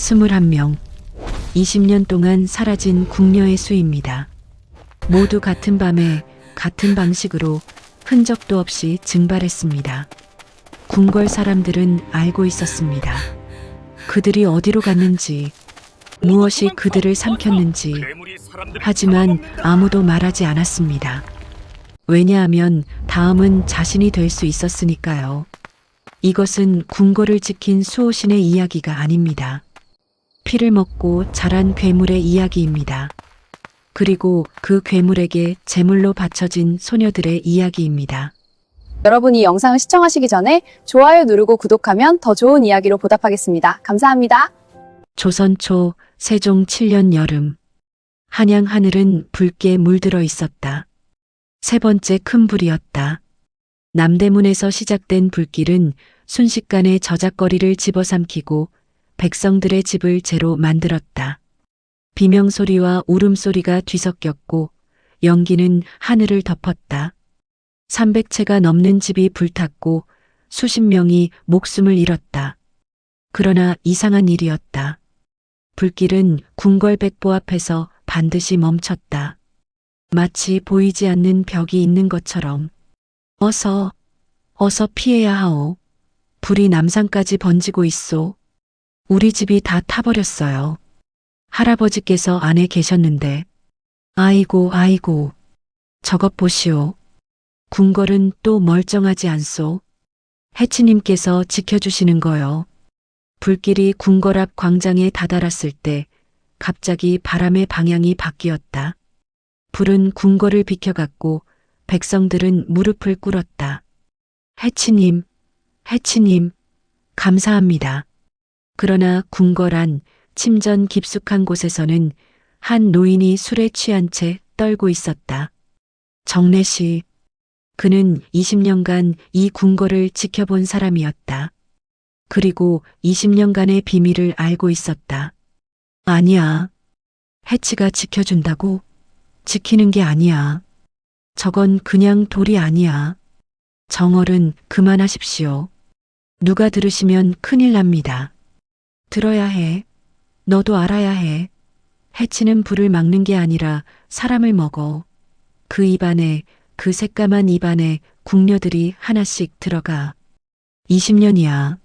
21명, 20년 동안 사라진 궁녀의 수입니다. 모두 같은 밤에 같은 방식으로 흔적도 없이 증발했습니다. 궁궐 사람들은 알고 있었습니다. 그들이 어디로 갔는지, 무엇이 그들을 삼켰는지. 하지만 아무도 말하지 않았습니다. 왜냐하면 다음은 자신이 될 수 있었으니까요. 이것은 궁궐을 지킨 수호신의 이야기가 아닙니다. 피를 먹고 자란 괴물의 이야기입니다. 그리고 그 괴물에게 제물로 바쳐진 소녀들의 이야기입니다. 여러분이 이 영상을 시청하시기 전에 좋아요 누르고 구독하면 더 좋은 이야기로 보답하겠습니다. 감사합니다. 조선 초 세종 7년 여름, 한양 하늘은 붉게 물들어 있었다. 세 번째 큰 불이었다. 남대문에서 시작된 불길은 순식간에 저작거리를 집어삼키고 백성들의 집을 재로 만들었다. 비명소리와 울음소리가 뒤섞였고 연기는 하늘을 덮었다. 300채가 넘는 집이 불탔고 수십 명이 목숨을 잃었다. 그러나 이상한 일이었다. 불길은 궁궐 백보 앞에서 반드시 멈췄다. 마치 보이지 않는 벽이 있는 것처럼. 어서 피해야 하오. 불이 남산까지 번지고 있소. 우리 집이 다 타버렸어요. 할아버지께서 안에 계셨는데. 아이고. 저것 보시오. 궁궐은 또 멀쩡하지 않소. 해치님께서 지켜주시는 거요. 불길이 궁궐 앞 광장에 다다랐을 때 갑자기 바람의 방향이 바뀌었다. 불은 궁궐을 비켜갔고 백성들은 무릎을 꿇었다. 해치님, 감사합니다. 그러나 궁궐 안 침전 깊숙한 곳에서는 한 노인이 술에 취한 채 떨고 있었다. 정래씨. 그는 20년간 이 궁궐을 지켜본 사람이었다. 그리고 20년간의 비밀을 알고 있었다. 아니야. 해치가 지켜준다고? 지키는 게 아니야. 저건 그냥 돌이 아니야. 정얼은 그만하십시오. 누가 들으시면 큰일 납니다. 들어야 해. 너도 알아야 해. 해치는 불을 막는 게 아니라 사람을 먹어. 그 입안에, 그 새까만 입안에 궁녀들이 하나씩 들어가. 20년이야.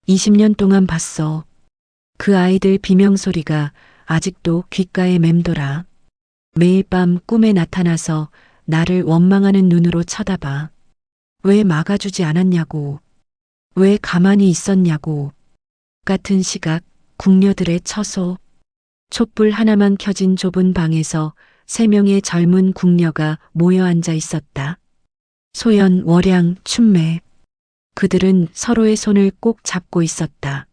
20년 동안 봤어. 그 아이들 비명소리가 아직도 귓가에 맴돌아. 매일 밤 꿈에 나타나서 나를 원망하는 눈으로 쳐다봐. 왜 막아주지 않았냐고. 왜 가만히 있었냐고. 같은 시각 궁녀들의 처소. 촛불 하나만 켜진 좁은 방에서 3명의 젊은 궁녀가 모여 앉아 있었다. 소연, 월양, 춘매. 그들은 서로의 손을 꼭 잡고 있었다.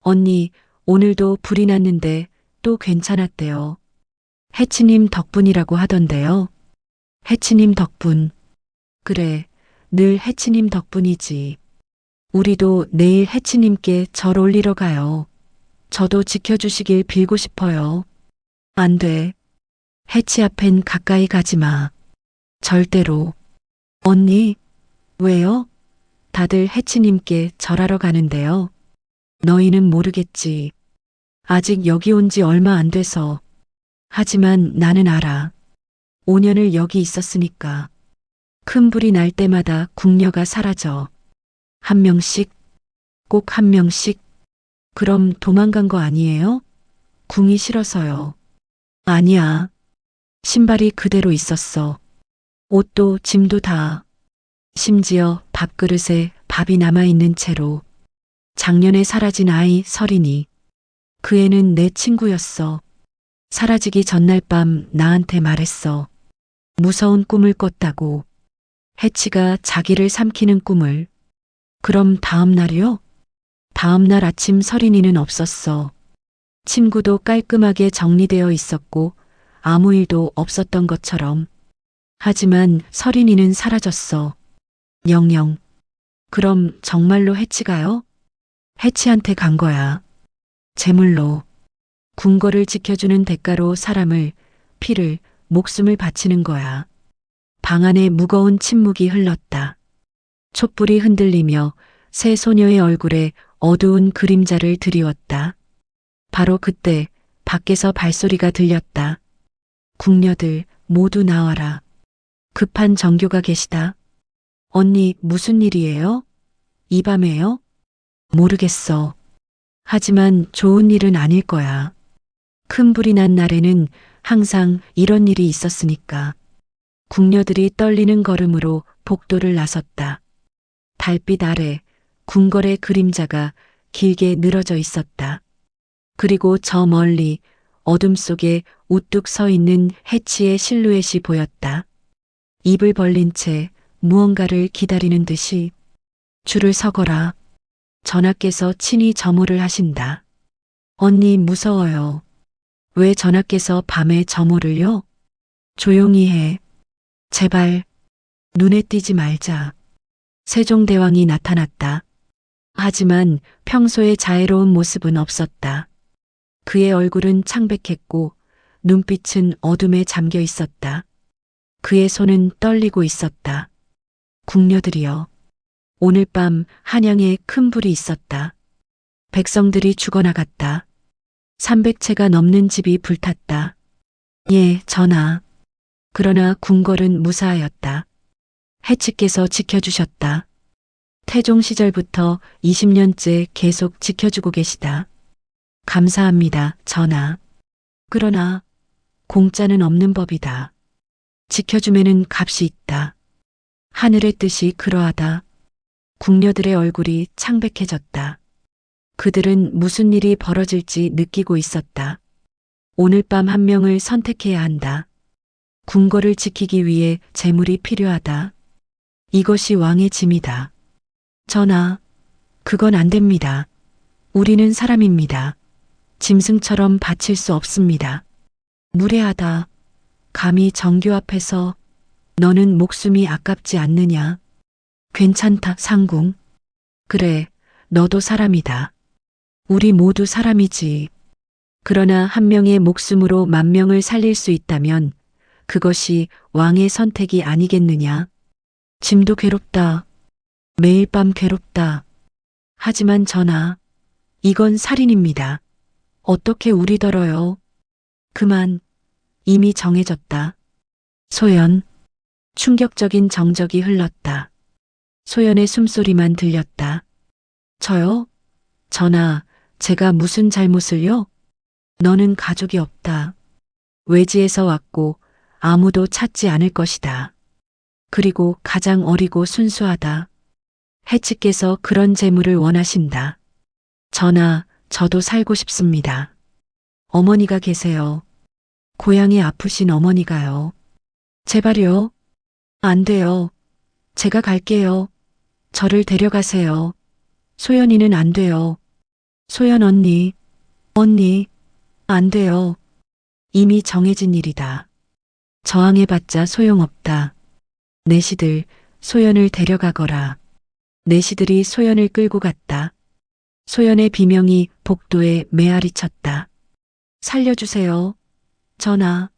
언니, 오늘도 불이 났는데 또 괜찮았대요. 해치님 덕분이라고 하던데요. 해치님 덕분. 그래, 늘 해치님 덕분이지. 우리도 내일 해치님께 절 올리러 가요. 저도 지켜주시길 빌고 싶어요. 안 돼. 해치 앞엔 가까이 가지 마. 절대로. 언니, 왜요? 다들 해치님께 절하러 가는데요. 너희는 모르겠지. 아직 여기 온 지 얼마 안 돼서. 하지만 나는 알아. 5년을 여기 있었으니까. 큰 불이 날 때마다 궁녀가 사라져. 한 명씩, 꼭 한 명씩. 그럼 도망간 거 아니에요? 궁이 싫어서요. 아니야. 신발이 그대로 있었어. 옷도 짐도 다. 심지어 밥그릇에 밥이 남아있는 채로. 작년에 사라진 아이 설인이. 그 애는 내 친구였어. 사라지기 전날 밤 나한테 말했어. 무서운 꿈을 꿨다고. 해치가 자기를 삼키는 꿈을. 그럼 다음 날이요? 다음 날 아침 설인이는 없었어. 침구도 깔끔하게 정리되어 있었고 아무 일도 없었던 것처럼. 하지만 설인이는 사라졌어. 영영. 그럼 정말로 해치가요? 해치한테 간 거야. 제물로. 궁궐을 지켜주는 대가로 사람을, 피를, 목숨을 바치는 거야. 방 안에 무거운 침묵이 흘렀다. 촛불이 흔들리며 새 소녀의 얼굴에 어두운 그림자를 드리웠다. 바로 그때 밖에서 발소리가 들렸다. 궁녀들 모두 나와라. 급한 정교가 계시다. 언니 무슨 일이에요? 이 밤에요? 모르겠어. 하지만 좋은 일은 아닐 거야. 큰 불이 난 날에는 항상 이런 일이 있었으니까. 궁녀들이 떨리는 걸음으로 복도를 나섰다. 달빛 아래 궁궐의 그림자가 길게 늘어져 있었다. 그리고 저 멀리 어둠 속에 우뚝 서 있는 해치의 실루엣이 보였다. 입을 벌린 채 무언가를 기다리는 듯이 줄을 서거라. 전하께서 친히 점호를 하신다. 언니 무서워요. 왜 전하께서 밤에 점호를요? 조용히 해. 제발 눈에 띄지 말자. 세종대왕이 나타났다. 하지만 평소의 자애로운 모습은 없었다. 그의 얼굴은 창백했고 눈빛은 어둠에 잠겨 있었다. 그의 손은 떨리고 있었다. 궁녀들이여. 오늘 밤 한양에 큰 불이 있었다. 백성들이 죽어나갔다. 300채가 넘는 집이 불탔다. 예, 전하. 그러나 궁궐은 무사하였다. 해치께서 지켜주셨다. 태종 시절부터 20년째 계속 지켜주고 계시다. 감사합니다, 전하. 그러나 공짜는 없는 법이다. 지켜주면은 값이 있다. 하늘의 뜻이 그러하다. 궁녀들의 얼굴이 창백해졌다. 그들은 무슨 일이 벌어질지 느끼고 있었다. 오늘 밤 한 명을 선택해야 한다. 궁궐을 지키기 위해 재물이 필요하다. 이것이 왕의 짐이다. 전하, 그건 안 됩니다. 우리는 사람입니다. 짐승처럼 바칠 수 없습니다. 무례하다. 감히 정교 앞에서 너는 목숨이 아깝지 않느냐? 괜찮다, 상궁. 그래, 너도 사람이다. 우리 모두 사람이지. 그러나 한 명의 목숨으로 만 명을 살릴 수 있다면 그것이 왕의 선택이 아니겠느냐? 짐도 괴롭다. 매일 밤 괴롭다. 하지만 전하, 이건 살인입니다. 어떻게 우리더러요? 그만, 이미 정해졌다. 소연, 충격적인 정적이 흘렀다. 소연의 숨소리만 들렸다. 저요? 전하, 제가 무슨 잘못을요? 너는 가족이 없다. 외지에서 왔고 아무도 찾지 않을 것이다. 그리고 가장 어리고 순수하다. 해치께서 그런 재물을 원하신다. 전하, 저도 살고 싶습니다. 어머니가 계세요. 고향이 아프신 어머니가요. 제발요. 안 돼요. 제가 갈게요. 저를 데려가세요. 소연이는 안 돼요. 소연 언니, 안 돼요. 이미 정해진 일이다. 저항해봤자 소용없다. 내시들, 소연을 데려가거라. 내시들이 소연을 끌고 갔다. 소연의 비명이 복도에 메아리 쳤다. 살려주세요. 전하,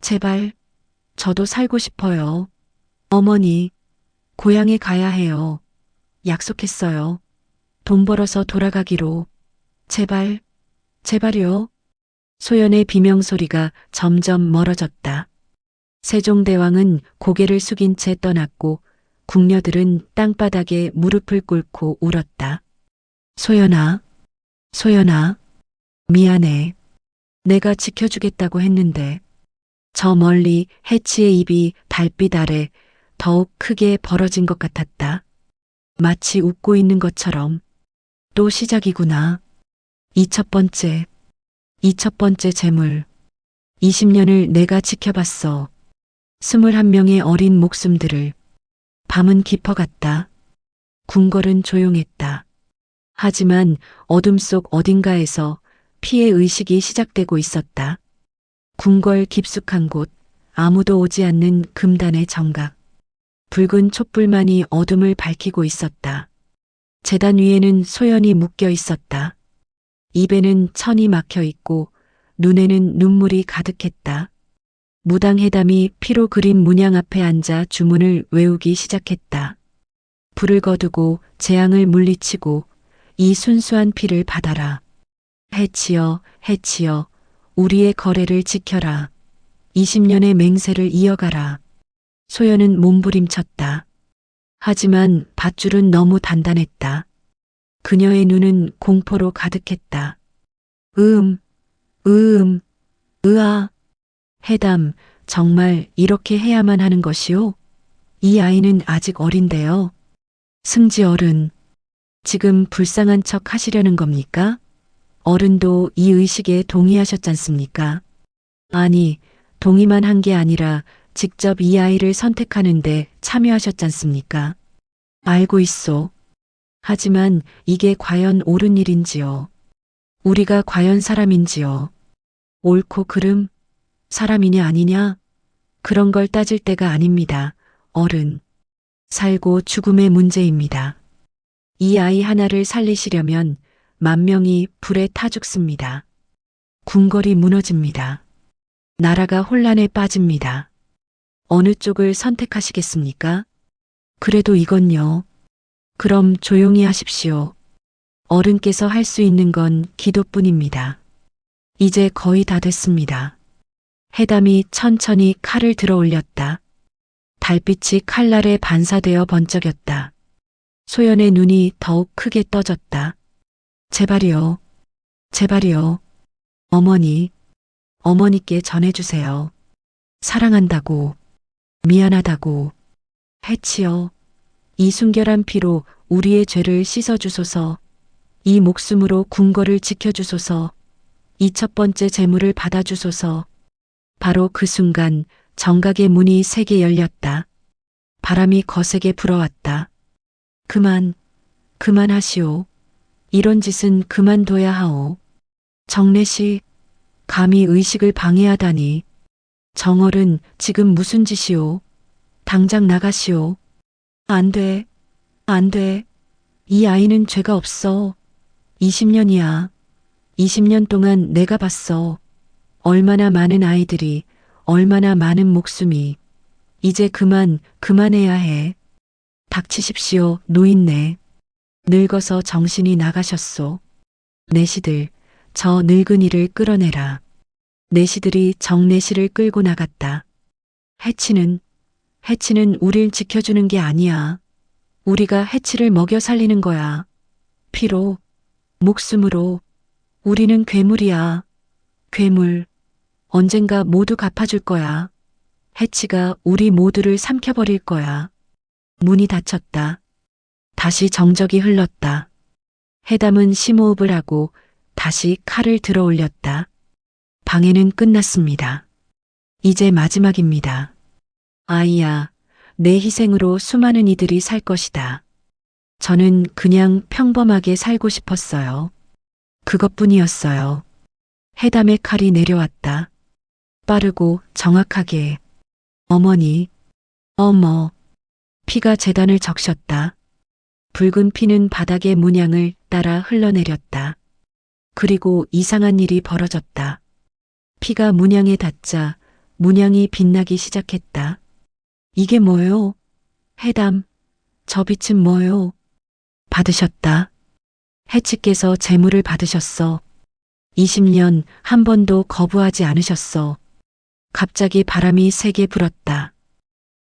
제발, 저도 살고 싶어요. 어머니, 고향에 가야 해요. 약속했어요. 돈 벌어서 돌아가기로. 제발, 제발요. 소연의 비명소리가 점점 멀어졌다. 세종대왕은 고개를 숙인 채 떠났고 궁녀들은 땅바닥에 무릎을 꿇고 울었다. 소연아, 소연아, 미안해. 내가 지켜주겠다고 했는데. 저 멀리 해치의 입이 달빛 아래 더욱 크게 벌어진 것 같았다. 마치 웃고 있는 것처럼. 또 시작이구나. 이 첫 번째 재물. 20년을 내가 지켜봤어. 21명의 어린 목숨들을. 밤은 깊어갔다. 궁궐은 조용했다. 하지만 어둠 속 어딘가에서 피해 의식이 시작되고 있었다. 궁궐 깊숙한 곳, 아무도 오지 않는 금단의 정각. 붉은 촛불만이 어둠을 밝히고 있었다. 제단 위에는 소연이 묶여 있었다. 입에는 천이 막혀 있고 눈에는 눈물이 가득했다. 무당회담이 피로 그린 문양 앞에 앉아 주문을 외우기 시작했다. 불을 거두고 재앙을 물리치고 이 순수한 피를 받아라. 해치여, 해치여, 우리의 거래를 지켜라. 20년의 맹세를 이어가라. 소연은 몸부림쳤다. 하지만 밧줄은 너무 단단했다. 그녀의 눈은 공포로 가득했다. 으음, 으아. 해담, 정말 이렇게 해야만 하는 것이오? 이 아이는 아직 어린데요. 승지 어른, 지금 불쌍한 척 하시려는 겁니까? 어른도 이 의식에 동의하셨잖습니까? 아니, 동의만 한 게 아니라 직접 이 아이를 선택하는데 참여하셨잖습니까? 알고 있소. 하지만 이게 과연 옳은 일인지요? 우리가 과연 사람인지요? 옳고 그름? 사람이냐 아니냐? 그런 걸 따질 때가 아닙니다. 어른. 살고 죽음의 문제입니다. 이 아이 하나를 살리시려면 10,000명이 불에 타 죽습니다. 궁궐이 무너집니다. 나라가 혼란에 빠집니다. 어느 쪽을 선택하시겠습니까? 그래도 이건요. 그럼 조용히 하십시오. 어른께서 할 수 있는 건 기도뿐입니다. 이제 거의 다 됐습니다. 해담이 천천히 칼을 들어 올렸다. 달빛이 칼날에 반사되어 번쩍였다. 소연의 눈이 더욱 크게 떠졌다. 제발이요. 제발이요. 어머니, 어머니께 전해주세요. 사랑한다고, 미안하다고. 해치여, 이 순결한 피로 우리의 죄를 씻어주소서. 이 목숨으로 궁궐을 지켜주소서. 이 첫 번째 재물을 받아주소서. 바로 그 순간 정각의 문이 세게 열렸다. 바람이 거세게 불어왔다. 그만하시오. 이런 짓은 그만둬야 하오. 정례시, 감히 의식을 방해하다니. 정어른, 지금 무슨 짓이오? 당장 나가시오. 안 돼. 안 돼. 이 아이는 죄가 없어. 20년이야. 20년 동안 내가 봤어. 얼마나 많은 아이들이, 얼마나 많은 목숨이. 이제 그만해야 해. 닥치십시오, 노인네. 늙어서 정신이 나가셨소. 내시들, 저 늙은이를 끌어내라. 내시들이 정내시를 끌고 나갔다. 해치는 우릴 지켜주는 게 아니야. 우리가 해치를 먹여 살리는 거야. 피로, 목숨으로. 우리는 괴물이야. 괴물. 언젠가 모두 갚아줄 거야. 해치가 우리 모두를 삼켜버릴 거야. 문이 닫혔다. 다시 정적이 흘렀다. 해담은 심호흡을 하고 다시 칼을 들어 올렸다. 방해는 끝났습니다. 이제 마지막입니다. 아이야, 내 희생으로 수많은 이들이 살 것이다. 저는 그냥 평범하게 살고 싶었어요. 그것뿐이었어요. 해담의 칼이 내려왔다. 빠르고 정확하게. 어머니, 어머. 피가 재단을 적셨다. 붉은 피는 바닥의 문양을 따라 흘러내렸다. 그리고 이상한 일이 벌어졌다. 피가 문양에 닿자 문양이 빛나기 시작했다. 이게 뭐요? 해담, 저 빛은 뭐요? 받으셨다. 해치께서 재물을 받으셨어. 20년 한 번도 거부하지 않으셨어. 갑자기 바람이 세게 불었다.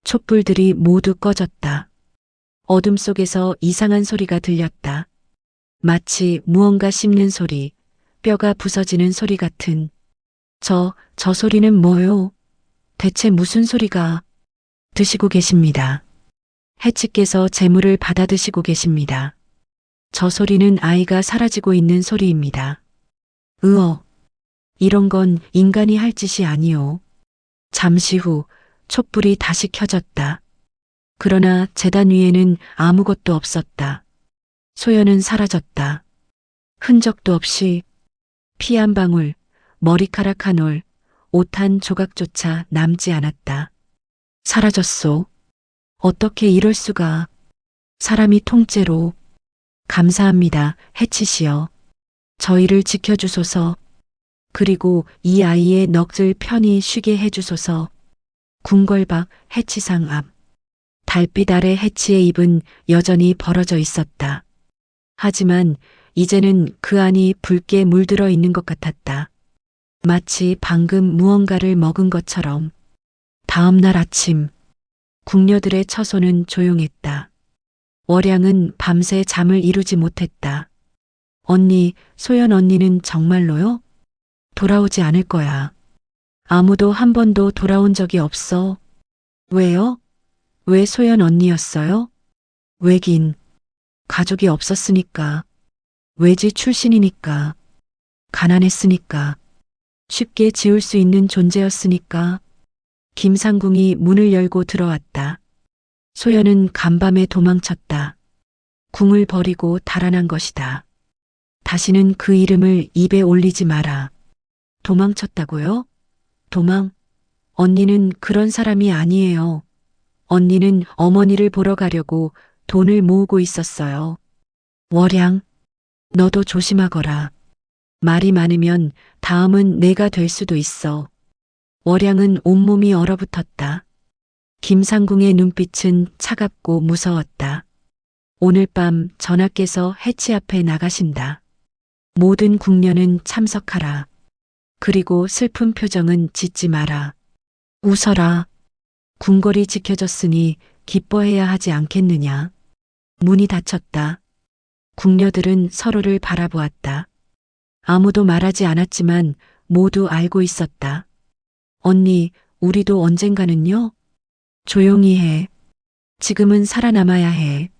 촛불들이 모두 꺼졌다. 어둠 속에서 이상한 소리가 들렸다. 마치 무언가 씹는 소리, 뼈가 부서지는 소리 같은. 저 소리는 뭐요? 대체 무슨 소리가? 드시고 계십니다. 해치께서 재물을 받아 드시고 계십니다. 저 소리는 아이가 사라지고 있는 소리입니다. 으어. 이런 건 인간이 할 짓이 아니오. 잠시 후 촛불이 다시 켜졌다. 그러나 재단 위에는 아무것도 없었다. 소연은 사라졌다. 흔적도 없이 피 한 방울, 머리카락 한 올, 옷 한 조각조차 남지 않았다. 사라졌소. 어떻게 이럴 수가. 사람이 통째로. 감사합니다, 해치시여. 저희를 지켜주소서. 그리고 이 아이의 넋을 편히 쉬게 해주소서. 궁궐 밖 해치상 앞. 달빛 아래 해치의 입은 여전히 벌어져 있었다. 하지만 이제는 그 안이 붉게 물들어 있는 것 같았다. 마치 방금 무언가를 먹은 것처럼. 다음 날 아침, 궁녀들의 처소는 조용했다. 월양은 밤새 잠을 이루지 못했다. 언니, 소연 언니는 정말로요? 돌아오지 않을 거야. 아무도 한 번도 돌아온 적이 없어. 왜요? 왜 소연 언니였어요? 왜긴, 가족이 없었으니까. 외지 출신이니까. 가난했으니까. 쉽게 지울 수 있는 존재였으니까. 김상궁이 문을 열고 들어왔다. 소연은 간밤에 도망쳤다. 궁을 버리고 달아난 것이다. 다시는 그 이름을 입에 올리지 마라. 도망쳤다고요? 도망? 언니는 그런 사람이 아니에요. 언니는 어머니를 보러 가려고 돈을 모으고 있었어요. 월양, 너도 조심하거라. 말이 많으면 다음은 내가 될 수도 있어. 월양은 온몸이 얼어붙었다. 김상궁의 눈빛은 차갑고 무서웠다. 오늘 밤 전하께서 해치 앞에 나가신다. 모든 궁녀는 참석하라. 그리고 슬픈 표정은 짓지 마라. 웃어라. 궁궐이 지켜졌으니 기뻐해야 하지 않겠느냐. 문이 닫혔다. 궁녀들은 서로를 바라보았다. 아무도 말하지 않았지만 모두 알고 있었다. 언니, 우리도 언젠가는요? 조용히 해. 지금은 살아남아야 해.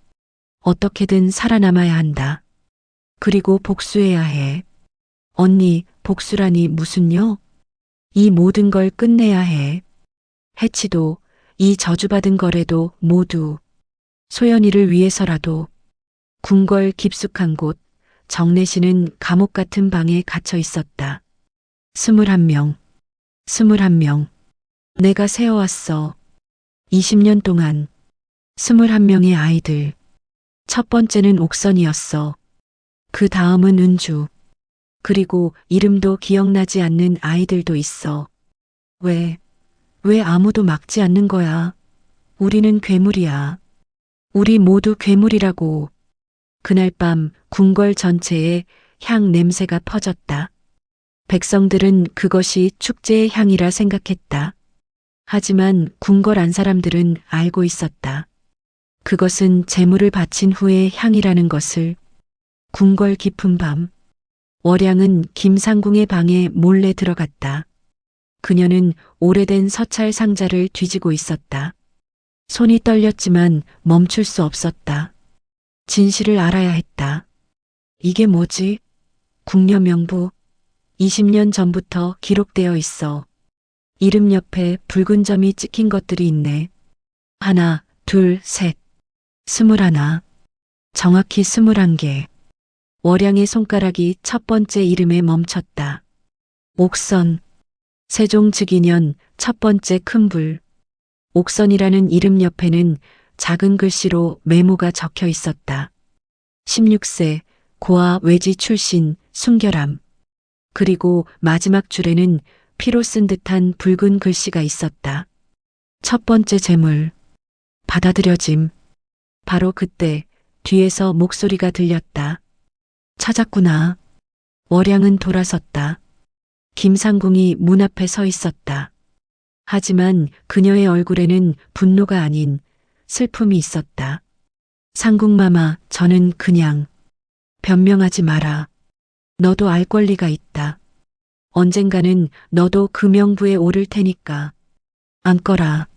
어떻게든 살아남아야 한다. 그리고 복수해야 해. 언니, 복수라니 무슨요? 이 모든 걸 끝내야 해. 해치도, 이 저주받은 거래도 모두. 소연이를 위해서라도. 궁궐 깊숙한 곳, 정내시는 감옥 같은 방에 갇혀 있었다. 21명. 21명. 내가 세워왔어. 20년 동안. 21명의 아이들. 첫 번째는 옥선이었어. 그 다음은 은주. 그리고 이름도 기억나지 않는 아이들도 있어. 왜 아무도 막지 않는 거야? 우리는 괴물이야. 우리 모두 괴물이라고. 그날 밤 궁궐 전체에 향 냄새가 퍼졌다. 백성들은 그것이 축제의 향이라 생각했다. 하지만 궁궐 안 사람들은 알고 있었다. 그것은 제물을 바친 후의 향이라는 것을. 궁궐 깊은 밤, 월양은 김상궁의 방에 몰래 들어갔다. 그녀는 오래된 서찰 상자를 뒤지고 있었다. 손이 떨렸지만 멈출 수 없었다. 진실을 알아야 했다. 이게 뭐지? 궁녀 명부. 20년 전부터 기록되어 있어. 이름 옆에 붉은 점이 찍힌 것들이 있네. 하나, 둘, 셋. 21. 정확히 21개. 월양의 손가락이 첫 번째 이름에 멈췄다. 옥선. 세종 즉위년 첫 번째 큰 불. 옥선이라는 이름 옆에는 작은 글씨로 메모가 적혀 있었다. 16세, 고아 외지 출신, 순결함. 그리고 마지막 줄에는 피로 쓴 듯한 붉은 글씨가 있었다. 첫 번째 제물. 받아들여짐. 바로 그때 뒤에서 목소리가 들렸다. 찾았구나. 월양은 돌아섰다. 김상궁이 문 앞에 서 있었다. 하지만 그녀의 얼굴에는 분노가 아닌 슬픔이 있었다. 상궁마마, 저는 그냥. 변명하지 마라. 너도 알 권리가 있다. 언젠가는 너도 그 명부에 오를 테니까. 앉거라.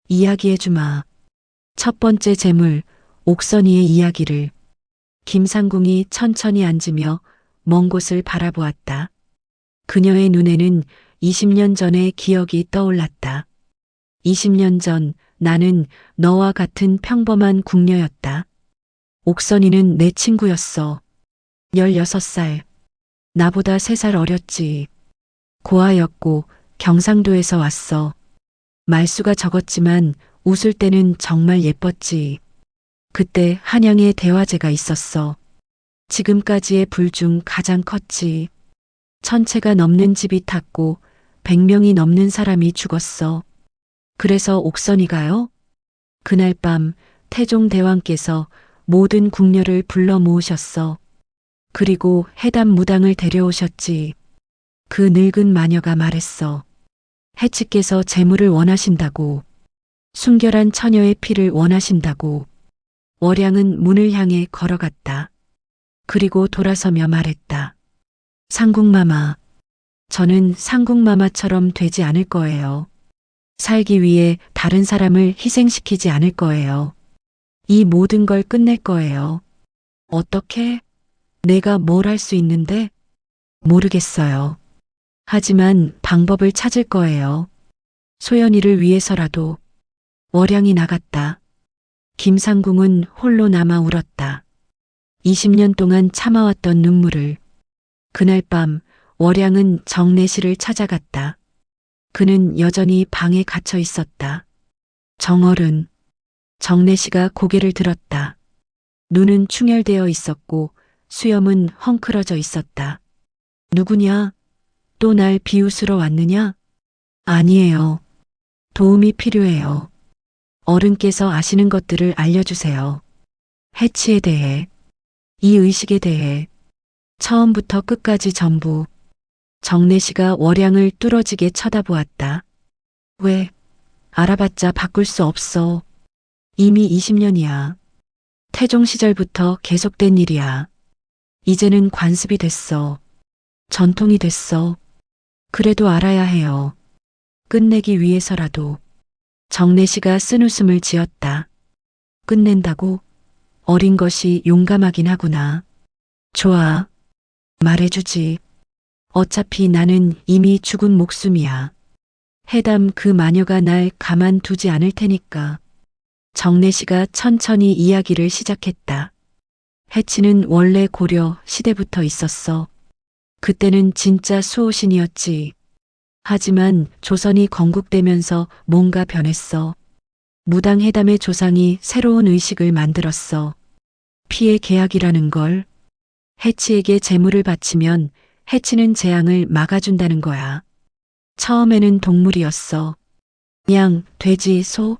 이야기해주마. 첫 번째 제물, 옥선이의 이야기를. 김상궁이 천천히 앉으며 먼 곳을 바라보았다. 그녀의 눈에는 20년 전의 기억이 떠올랐다. 20년 전 나는 너와 같은 평범한 궁녀였다. 옥선이는 내 친구였어. 16살. 나보다 3살 어렸지. 고아였고 경상도에서 왔어. 말수가 적었지만 웃을 때는 정말 예뻤지. 그때 한양에 대화제가 있었어. 지금까지의 불 중 가장 컸지. 1000채가 넘는 집이 탔고 100명이 넘는 사람이 죽었어. 그래서 옥선이가요? 그날 밤 태종대왕께서 모든 궁녀를 불러 모으셨어. 그리고 해담 무당을 데려오셨지. 그 늙은 마녀가 말했어. 해치께서 재물을 원하신다고. 순결한 처녀의 피를 원하신다고. 월양은 문을 향해 걸어갔다. 그리고 돌아서며 말했다. 상궁마마. 저는 상궁마마처럼 되지 않을 거예요. 살기 위해 다른 사람을 희생시키지 않을 거예요. 이 모든 걸 끝낼 거예요. 어떻게? 내가 뭘 할 수 있는데? 모르겠어요. 하지만 방법을 찾을 거예요. 소연이를 위해서라도. 월양이 나갔다. 김상궁은 홀로 남아 울었다. 20년 동안 참아왔던 눈물을. 그날 밤 월양은 정내시를 찾아갔다. 그는 여전히 방에 갇혀 있었다. 정어른. 정내시가 고개를 들었다. 눈은 충혈되어 있었고 수염은 헝클어져 있었다. 누구냐? 또 날 비웃으러 왔느냐? 아니에요. 도움이 필요해요. 어른께서 아시는 것들을 알려주세요. 해치에 대해, 이 의식에 대해, 처음부터 끝까지 전부. 정내시가 월양을 뚫어지게 쳐다보았다. 왜? 알아봤자 바꿀 수 없어. 이미 20년이야. 태종 시절부터 계속된 일이야. 이제는 관습이 됐어. 전통이 됐어. 그래도 알아야 해요. 끝내기 위해서라도. 정내시가 쓴웃음을 지었다. 끝낸다고? 어린 것이 용감하긴 하구나. 좋아. 말해주지. 어차피 나는 이미 죽은 목숨이야. 해담 그 마녀가 날 가만두지 않을 테니까. 정내시가 천천히 이야기를 시작했다. 해치는 원래 고려 시대부터 있었어. 그때는 진짜 수호신이었지. 하지만 조선이 건국되면서 뭔가 변했어. 무당해담의 조상이 새로운 의식을 만들었어. 피의 계약이라는 걸. 해치에게 재물을 바치면 해치는 재앙을 막아준다는 거야. 처음에는 동물이었어. 양, 돼지, 소.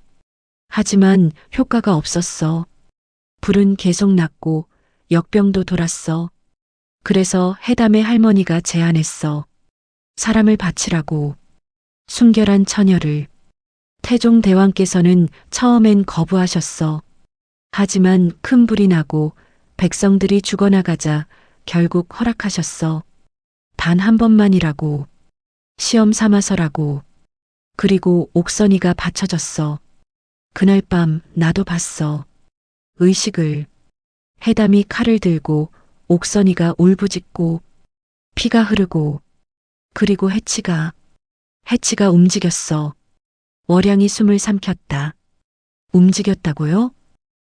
하지만 효과가 없었어. 불은 계속 났고 역병도 돌았어. 그래서 해담의 할머니가 제안했어. 사람을 바치라고. 순결한 처녀를. 태종 대왕께서는 처음엔 거부하셨어. 하지만 큰 불이 나고 백성들이 죽어나가자 결국 허락하셨어. 단 한 번만이라고. 시험 삼아서라고. 그리고 옥선이가 바쳐졌어. 그날 밤 나도 봤어. 의식을. 해담이 칼을 들고 옥선이가 울부짖고 피가 흐르고 그리고 해치가 움직였어. 월양이 숨을 삼켰다. 움직였다고요?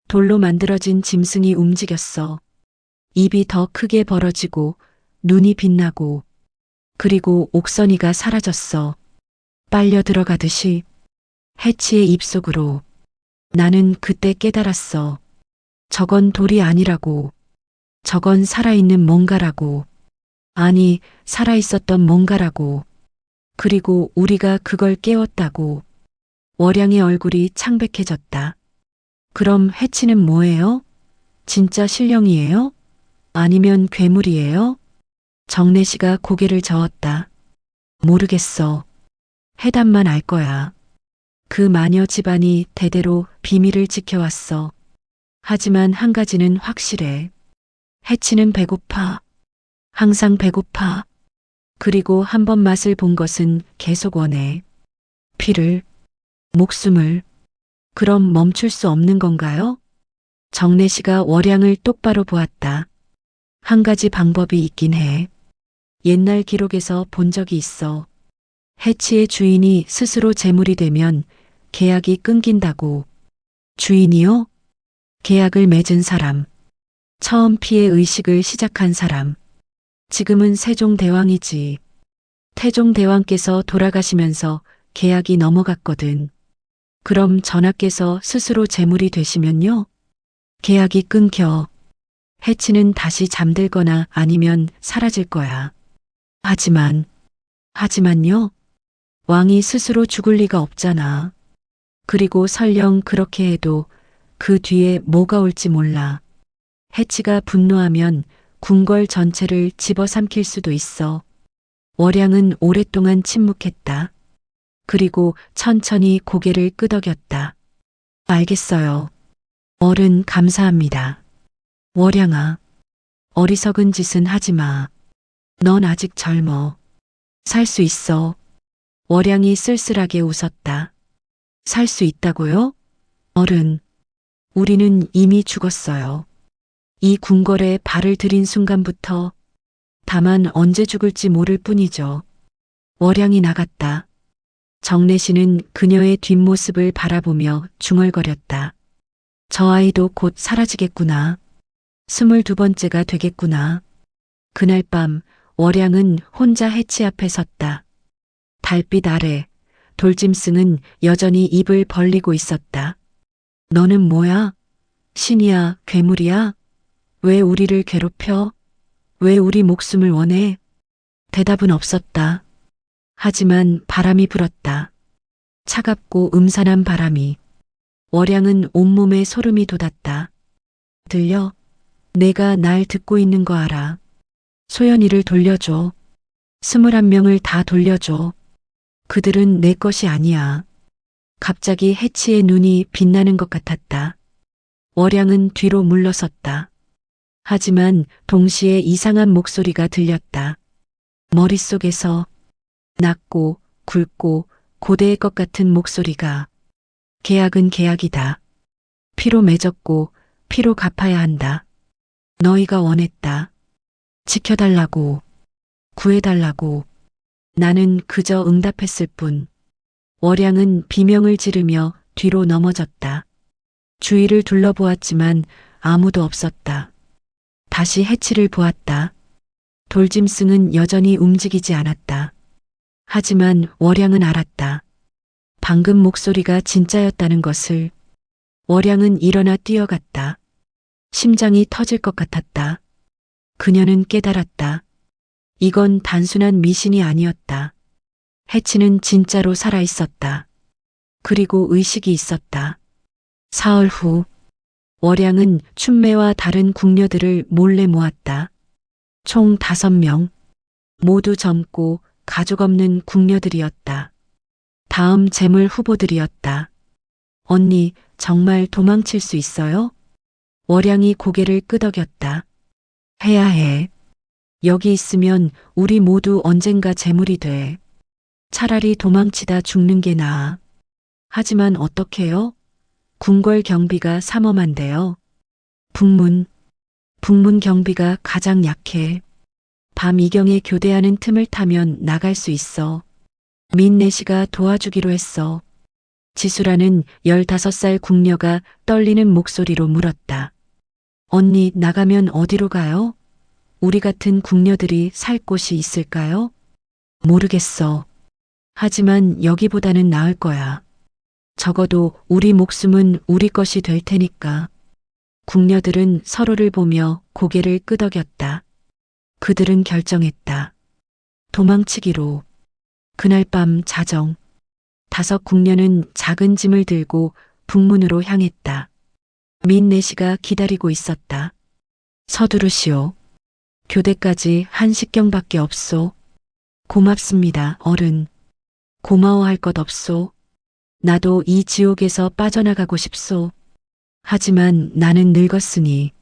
돌로 만들어진 짐승이 움직였어. 입이 더 크게 벌어지고 눈이 빛나고 그리고 옥선이가 사라졌어. 빨려 들어가듯이 해치의 입속으로. 나는 그때 깨달았어. 저건 돌이 아니라고. 저건 살아있는 뭔가라고. 아니, 살아있었던 뭔가라고. 그리고 우리가 그걸 깨웠다고. 월양의 얼굴이 창백해졌다. 그럼 해치는 뭐예요? 진짜 신령이에요? 아니면 괴물이에요? 정내시가 고개를 저었다. 모르겠어. 해담만 알 거야. 그 마녀 집안이 대대로 비밀을 지켜왔어. 하지만 한 가지는 확실해. 해치는 배고파. 항상 배고파. 그리고 한 번 맛을 본 것은 계속 원해. 피를, 목숨을. 그럼 멈출 수 없는 건가요? 정내시가 월양을 똑바로 보았다. 한 가지 방법이 있긴 해. 옛날 기록에서 본 적이 있어. 해치의 주인이 스스로 제물이 되면 계약이 끊긴다고. 주인이요? 계약을 맺은 사람. 처음 피의 의식을 시작한 사람. 지금은 세종대왕이지. 태종대왕께서 돌아가시면서 계약이 넘어갔거든. 그럼 전하께서 스스로 제물이 되시면요? 계약이 끊겨. 해치는 다시 잠들거나 아니면 사라질 거야. 하지만요? 왕이 스스로 죽을 리가 없잖아. 그리고 설령 그렇게 해도 그 뒤에 뭐가 올지 몰라. 해치가 분노하면 궁궐 전체를 집어삼킬 수도 있어. 월양은 오랫동안 침묵했다. 그리고 천천히 고개를 끄덕였다. 알겠어요. 어른 감사합니다. 월양아, 어리석은 짓은 하지 마. 넌 아직 젊어. 살 수 있어. 월양이 쓸쓸하게 웃었다. 살 수 있다고요? 어른, 우리는 이미 죽었어요. 이 궁궐에 발을 들인 순간부터 다만 언제 죽을지 모를 뿐이죠. 월양이 나갔다. 정래씨는 그녀의 뒷모습을 바라보며 중얼거렸다. 저 아이도 곧 사라지겠구나. 22번째가 되겠구나. 그날 밤 월양은 혼자 해치 앞에 섰다. 달빛 아래 돌짐승은 여전히 입을 벌리고 있었다. 너는 뭐야? 신이야, 괴물이야? 왜 우리를 괴롭혀? 왜 우리 목숨을 원해? 대답은 없었다. 하지만 바람이 불었다. 차갑고 음산한 바람이. 월양은 온몸에 소름이 돋았다. 들려? 내가 날 듣고 있는 거 알아. 소연이를 돌려줘. 21명을 다 돌려줘. 그들은 내 것이 아니야. 갑자기 해치의 눈이 빛나는 것 같았다. 월양은 뒤로 물러섰다. 하지만 동시에 이상한 목소리가 들렸다. 머릿속에서 낮고 굵고 고대의 것 같은 목소리가 계약은 계약이다. 피로 맺었고 피로 갚아야 한다. 너희가 원했다. 지켜달라고. 구해달라고. 나는 그저 응답했을 뿐. 월양은 비명을 지르며 뒤로 넘어졌다. 주위를 둘러보았지만 아무도 없었다. 다시 해치를 보았다. 돌짐승은 여전히 움직이지 않았다. 하지만 월양은 알았다. 방금 목소리가 진짜였다는 것을. 월양은 일어나 뛰어갔다. 심장이 터질 것 같았다. 그녀는 깨달았다. 이건 단순한 미신이 아니었다. 해치는 진짜로 살아있었다. 그리고 의식이 있었다. 사흘 후 월양은 춘매와 다른 궁녀들을 몰래 모았다. 총 5명. 모두 젊고 가족 없는 궁녀들이었다. 다음 재물 후보들이었다. 언니, 정말 도망칠 수 있어요? 월양이 고개를 끄덕였다. 해야 해. 여기 있으면 우리 모두 언젠가 재물이 돼. 차라리 도망치다 죽는 게 나아. 하지만 어떡해요? 궁궐 경비가 삼엄한데요. 북문 경비가 가장 약해. 밤 이경에 교대하는 틈을 타면 나갈 수 있어. 민내시가 도와주기로 했어. 지수라는 15살 궁녀가 떨리는 목소리로 물었다. 언니, 나가면 어디로 가요? 우리 같은 궁녀들이 살 곳이 있을까요? 모르겠어. 하지만 여기보다는 나을 거야. 적어도 우리 목숨은 우리 것이 될 테니까. 궁녀들은 서로를 보며 고개를 끄덕였다. 그들은 결정했다. 도망치기로. 그날 밤 자정. 5 궁녀는 작은 짐을 들고 북문으로 향했다. 민내시가 기다리고 있었다. 서두르시오. 교대까지 1식경밖에 없소. 고맙습니다, 어른. 고마워할 것 없소. 나도 이 지옥에서 빠져나가고 싶소. 하지만 나는 늙었으니.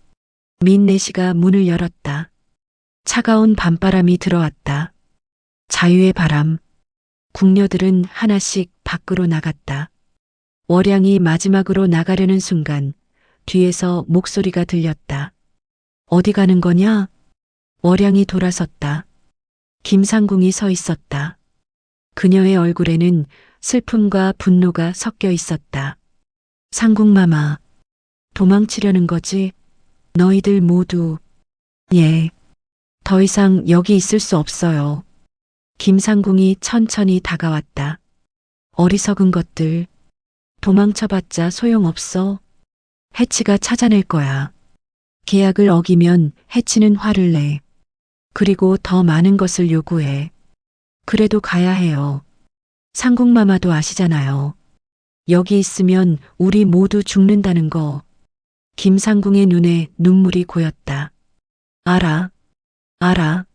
민내시가 문을 열었다. 차가운 밤바람이 들어왔다. 자유의 바람. 궁녀들은 하나씩 밖으로 나갔다. 월양이 마지막으로 나가려는 순간 뒤에서 목소리가 들렸다. 어디 가는 거냐? 월양이 돌아섰다. 김상궁이 서 있었다. 그녀의 얼굴에는 슬픔과 분노가 섞여 있었다. 상궁마마, 도망치려는 거지? 너희들 모두. 예. 더 이상 여기 있을 수 없어요. 김상궁이 천천히 다가왔다. 어리석은 것들. 도망쳐봤자 소용없어. 해치가 찾아낼 거야. 계약을 어기면 해치는 화를 내. 그리고 더 많은 것을 요구해. 그래도 가야 해요. 상궁마마도 아시잖아요. 여기 있으면 우리 모두 죽는다는 거. 김상궁의 눈에 눈물이 고였다. 알아. 알아.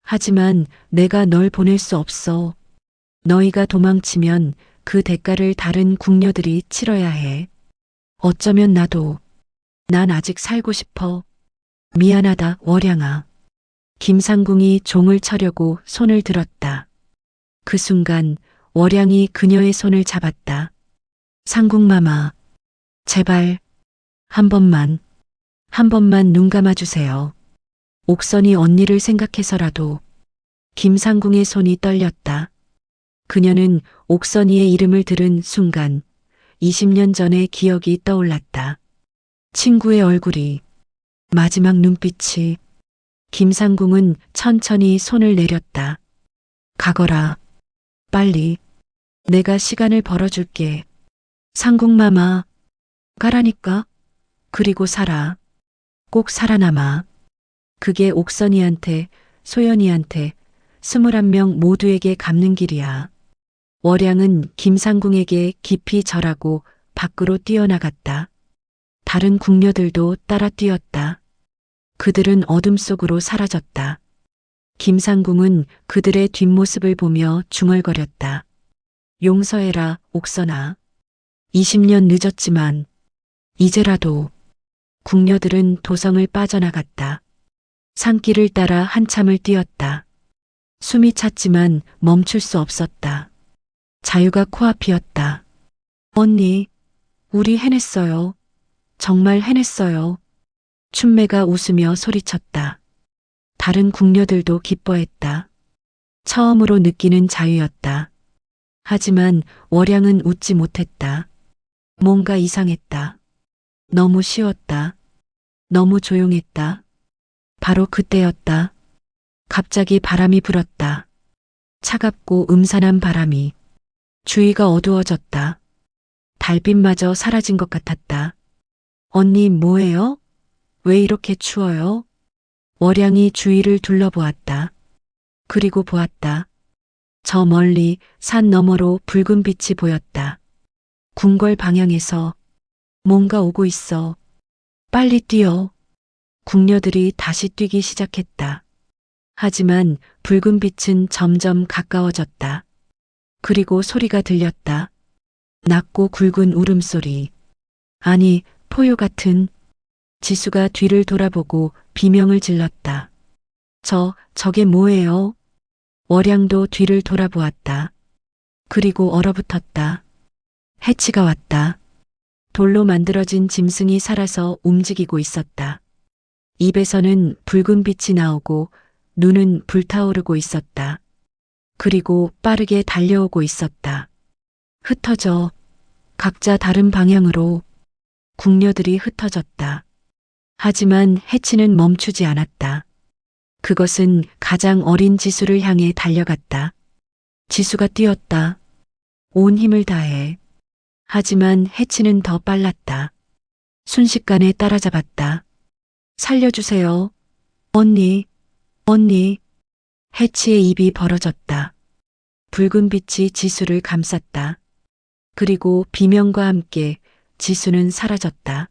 하지만 내가 널 보낼 수 없어. 너희가 도망치면 그 대가를 다른 궁녀들이 치러야 해. 어쩌면 나도. 난 아직 살고 싶어. 미안하다, 월양아. 김상궁이 종을 쳐려고 손을 들었다. 그 순간 월양이 그녀의 손을 잡았다. 상궁마마, 제발, 한 번만 눈 감아주세요. 옥선이 언니를 생각해서라도. 김상궁의 손이 떨렸다. 그녀는 옥선이의 이름을 들은 순간 20년 전의 기억이 떠올랐다. 친구의 얼굴이, 마지막 눈빛이. 김상궁은 천천히 손을 내렸다. 가거라. 빨리. 내가 시간을 벌어줄게. 상궁마마, 가라니까. 그리고 살아. 꼭 살아남아. 그게 옥선이한테, 소연이한테, 21명 모두에게 갚는 길이야. 월양은 김상궁에게 깊이 절하고 밖으로 뛰어나갔다. 다른 궁녀들도 따라 뛰었다. 그들은 어둠 속으로 사라졌다. 김상궁은 그들의 뒷모습을 보며 중얼거렸다. 용서해라, 옥선아. 20년 늦었지만 이제라도. 궁녀들은 도성을 빠져나갔다. 산길을 따라 한참을 뛰었다. 숨이 찼지만 멈출 수 없었다. 자유가 코앞이었다. 언니, 우리 해냈어요. 정말 해냈어요. 춘매가 웃으며 소리쳤다. 다른 궁녀들도 기뻐했다. 처음으로 느끼는 자유였다. 하지만 월양은 웃지 못했다. 뭔가 이상했다. 너무 쉬웠다. 너무 조용했다. 바로 그때였다. 갑자기 바람이 불었다. 차갑고 음산한 바람이. 주위가 어두워졌다. 달빛마저 사라진 것 같았다. 언니 뭐해요? 왜 이렇게 추워요? 월양이 주위를 둘러보았다. 그리고 보았다. 저 멀리 산 너머로 붉은 빛이 보였다. 궁궐 방향에서 뭔가 오고 있어. 빨리 뛰어. 궁녀들이 다시 뛰기 시작했다. 하지만 붉은 빛은 점점 가까워졌다. 그리고 소리가 들렸다. 낮고 굵은 울음소리. 아니, 포효 같은. 지수가 뒤를 돌아보고 비명을 질렀다. 저게 뭐예요? 월양도 뒤를 돌아보았다. 그리고 얼어붙었다. 해치가 왔다. 돌로 만들어진 짐승이 살아서 움직이고 있었다. 입에서는 붉은 빛이 나오고 눈은 불타오르고 있었다. 그리고 빠르게 달려오고 있었다. 흩어져. 각자 다른 방향으로. 궁녀들이 흩어졌다. 하지만 해치는 멈추지 않았다. 그것은 가장 어린 지수를 향해 달려갔다. 지수가 뛰었다. 온 힘을 다해. 하지만 해치는 더 빨랐다. 순식간에 따라잡았다. 살려주세요. 언니. 해치의 입이 벌어졌다. 붉은 빛이 지수를 감쌌다. 그리고 비명과 함께 지수는 사라졌다.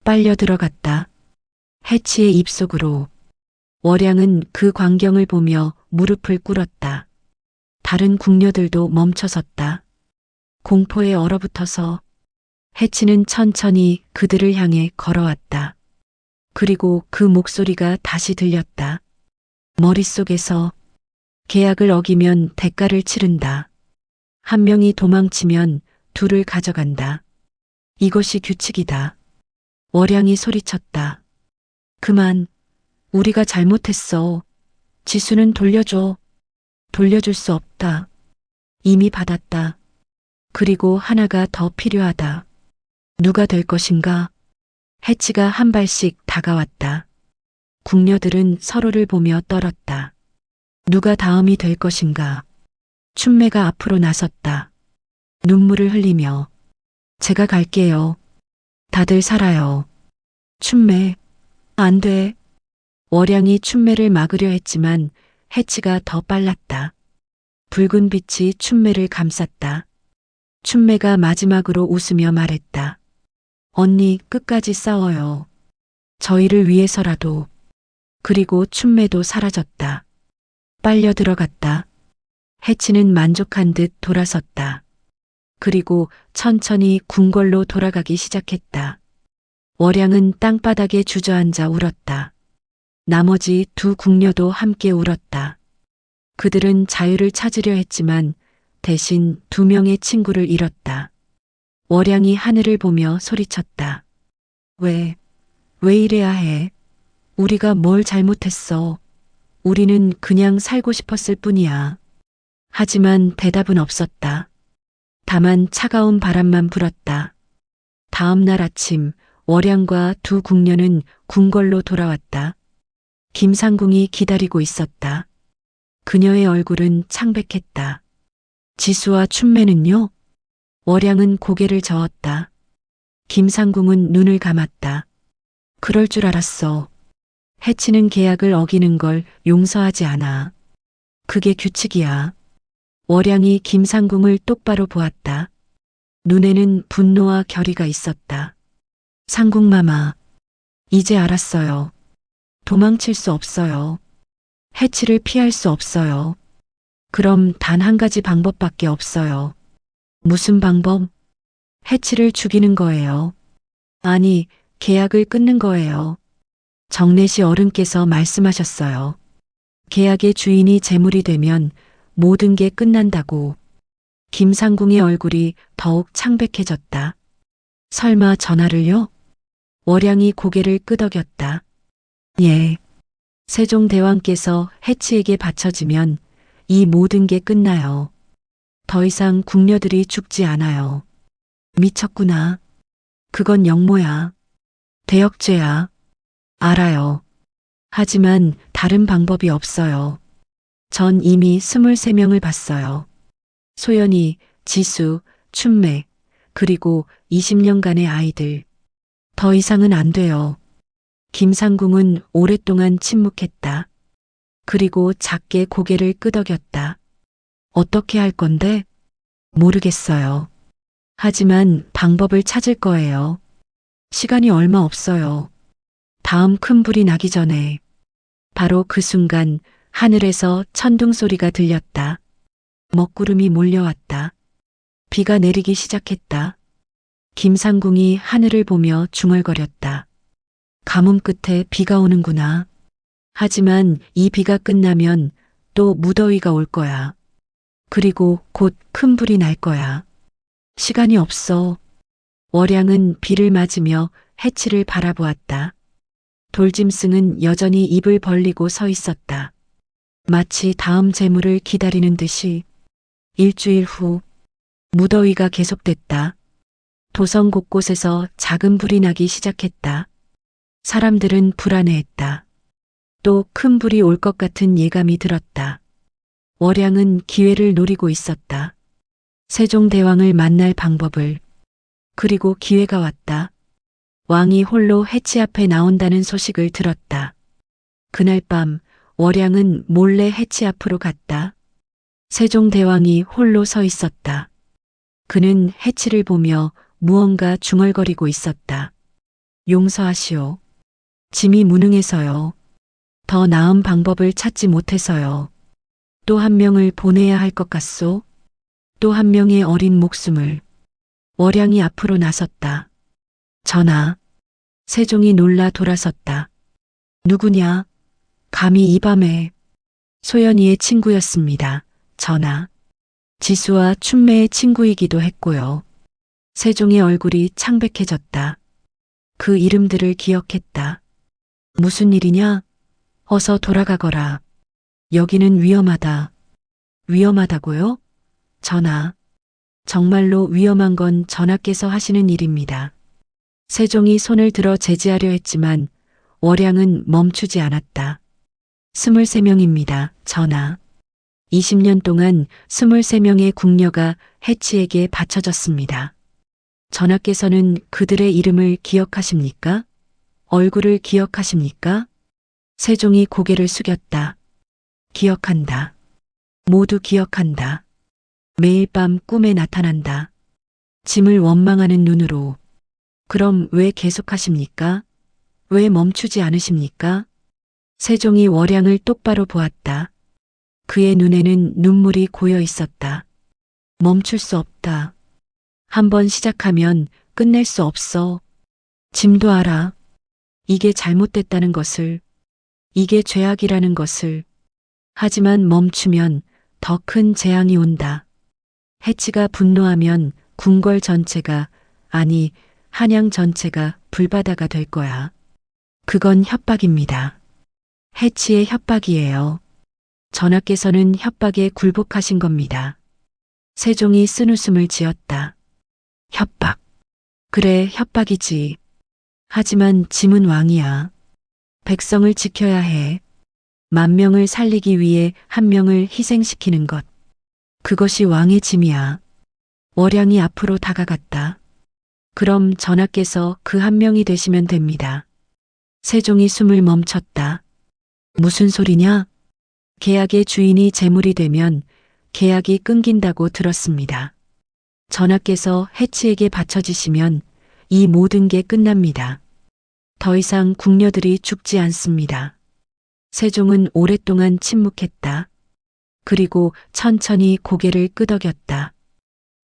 빨려 들어갔다. 해치의 입속으로. 월양은 그 광경을 보며 무릎을 꿇었다. 다른 궁녀들도 멈춰섰다. 공포에 얼어붙어서. 해치는 천천히 그들을 향해 걸어왔다. 그리고 그 목소리가 다시 들렸다. 머릿속에서 계약을 어기면 대가를 치른다. 한 명이 도망치면 둘을 가져간다. 이것이 규칙이다. 월양이 소리쳤다. 그만. 우리가 잘못했어. 지수는 돌려줘. 돌려줄 수 없다. 이미 받았다. 그리고 하나가 더 필요하다. 누가 될 것인가? 해치가 한 발씩 다가왔다. 궁녀들은 서로를 보며 떨었다. 누가 다음이 될 것인가? 춘매가 앞으로 나섰다. 눈물을 흘리며. 제가 갈게요. 다들 살아요. 춘매. 안 돼. 월양이 춘매를 막으려 했지만 해치가 더 빨랐다. 붉은 빛이 춘매를 감쌌다. 춘매가 마지막으로 웃으며 말했다. 언니 끝까지 싸워요. 저희를 위해서라도. 그리고 춘매도 사라졌다. 빨려 들어갔다. 해치는 만족한 듯 돌아섰다. 그리고 천천히 궁궐로 돌아가기 시작했다. 월양은 땅바닥에 주저앉아 울었다. 나머지 두 궁녀도 함께 울었다. 그들은 자유를 찾으려 했지만 대신 두 명의 친구를 잃었다. 월양이 하늘을 보며 소리쳤다. 왜 이래야 해? 우리가 뭘 잘못했어? 우리는 그냥 살고 싶었을 뿐이야. 하지만 대답은 없었다. 다만 차가운 바람만 불었다. 다음 날 아침 월양과 두 궁녀는 궁궐로 돌아왔다. 김상궁이 기다리고 있었다. 그녀의 얼굴은 창백했다. 지수와 춘매는요? 월양은 고개를 저었다. 김상궁은 눈을 감았다. 그럴 줄 알았어. 해치는 계약을 어기는 걸 용서하지 않아. 그게 규칙이야. 월양이 김상궁을 똑바로 보았다. 눈에는 분노와 결의가 있었다. 상궁마마, 이제 알았어요. 도망칠 수 없어요. 해치를 피할 수 없어요. 그럼 단 한 가지 방법밖에 없어요. 무슨 방법? 해치를 죽이는 거예요. 아니, 계약을 끊는 거예요. 정내시 어른께서 말씀하셨어요. 계약의 주인이 재물이 되면 모든 게 끝난다고. 김상궁의 얼굴이 더욱 창백해졌다. 설마 전화를요? 월양이 고개를 끄덕였다. 예. 세종대왕께서 해치에게 바쳐지면 이 모든 게 끝나요. 더 이상 궁녀들이 죽지 않아요. 미쳤구나. 그건 역모야. 대역죄야. 알아요. 하지만 다른 방법이 없어요. 전 이미 23명을 봤어요. 소연이, 지수, 춘매, 그리고 20년간의 아이들. 더 이상은 안 돼요. 김상궁은 오랫동안 침묵했다. 그리고 작게 고개를 끄덕였다. 어떻게 할 건데? 모르겠어요. 하지만 방법을 찾을 거예요. 시간이 얼마 없어요. 다음 큰 불이 나기 전에. 바로 그 순간 하늘에서 천둥 소리가 들렸다. 먹구름이 몰려왔다. 비가 내리기 시작했다. 김상궁이 하늘을 보며 중얼거렸다. 가뭄 끝에 비가 오는구나. 하지만 이 비가 끝나면 또 무더위가 올 거야. 그리고 곧 큰 불이 날 거야. 시간이 없어. 월양은 비를 맞으며 해치를 바라보았다. 돌짐승은 여전히 입을 벌리고 서 있었다. 마치 다음 재물을 기다리는 듯이. 일주일 후 무더위가 계속됐다. 도성 곳곳에서 작은 불이 나기 시작했다. 사람들은 불안해했다. 또 큰 불이 올 것 같은 예감이 들었다. 월양은 기회를 노리고 있었다. 세종대왕을 만날 방법을. 그리고 기회가 왔다. 왕이 홀로 해치 앞에 나온다는 소식을 들었다. 그날 밤 월양은 몰래 해치 앞으로 갔다. 세종대왕이 홀로 서 있었다. 그는 해치를 보며 무언가 중얼거리고 있었다. 용서하시오. 짐이 무능해서요. 더 나은 방법을 찾지 못해서요. 또 한 명을 보내야 할 것 같소. 또 한 명의 어린 목숨을. 월양이 앞으로 나섰다. 전하. 세종이 놀라 돌아섰다. 누구냐? 감히 이 밤에. 소연이의 친구였습니다. 전하. 지수와 춘매의 친구이기도 했고요. 세종의 얼굴이 창백해졌다. 그 이름들을 기억했다. 무슨 일이냐? 어서 돌아가거라. 여기는 위험하다. 위험하다고요? 전하. 정말로 위험한 건 전하께서 하시는 일입니다. 세종이 손을 들어 제지하려 했지만 월양은 멈추지 않았다. 23명입니다. 전하. 20년 동안 23명의 궁녀가 해치에게 바쳐졌습니다. 전하께서는 그들의 이름을 기억하십니까? 얼굴을 기억하십니까? 세종이 고개를 숙였다. 기억한다. 모두 기억한다. 매일 밤 꿈에 나타난다. 짐을 원망하는 눈으로. 그럼 왜 계속하십니까? 왜 멈추지 않으십니까? 세종이 월양을 똑바로 보았다. 그의 눈에는 눈물이 고여 있었다. 멈출 수 없다. 한번 시작하면 끝낼 수 없어. 짐도 알아. 이게 잘못됐다는 것을. 이게 죄악이라는 것을. 하지만 멈추면 더 큰 재앙이 온다. 해치가 분노하면 궁궐 전체가, 아니, 한양 전체가 불바다가 될 거야. 그건 협박입니다. 해치의 협박이에요. 전하께서는 협박에 굴복하신 겁니다. 세종이 쓴웃음을 지었다. 협박. 그래, 협박이지. 하지만 짐은 왕이야. 백성을 지켜야 해. 10,000명을 살리기 위해 1명을 희생시키는 것. 그것이 왕의 짐이야. 월양이 앞으로 다가갔다. 그럼 전하께서 그 1명이 되시면 됩니다. 세종이 숨을 멈췄다. 무슨 소리냐? 계약의 주인이 재물이 되면 계약이 끊긴다고 들었습니다. 전하께서 해치에게 바쳐지시면 이 모든 게 끝납니다. 더 이상 궁녀들이 죽지 않습니다. 세종은 오랫동안 침묵했다. 그리고 천천히 고개를 끄덕였다.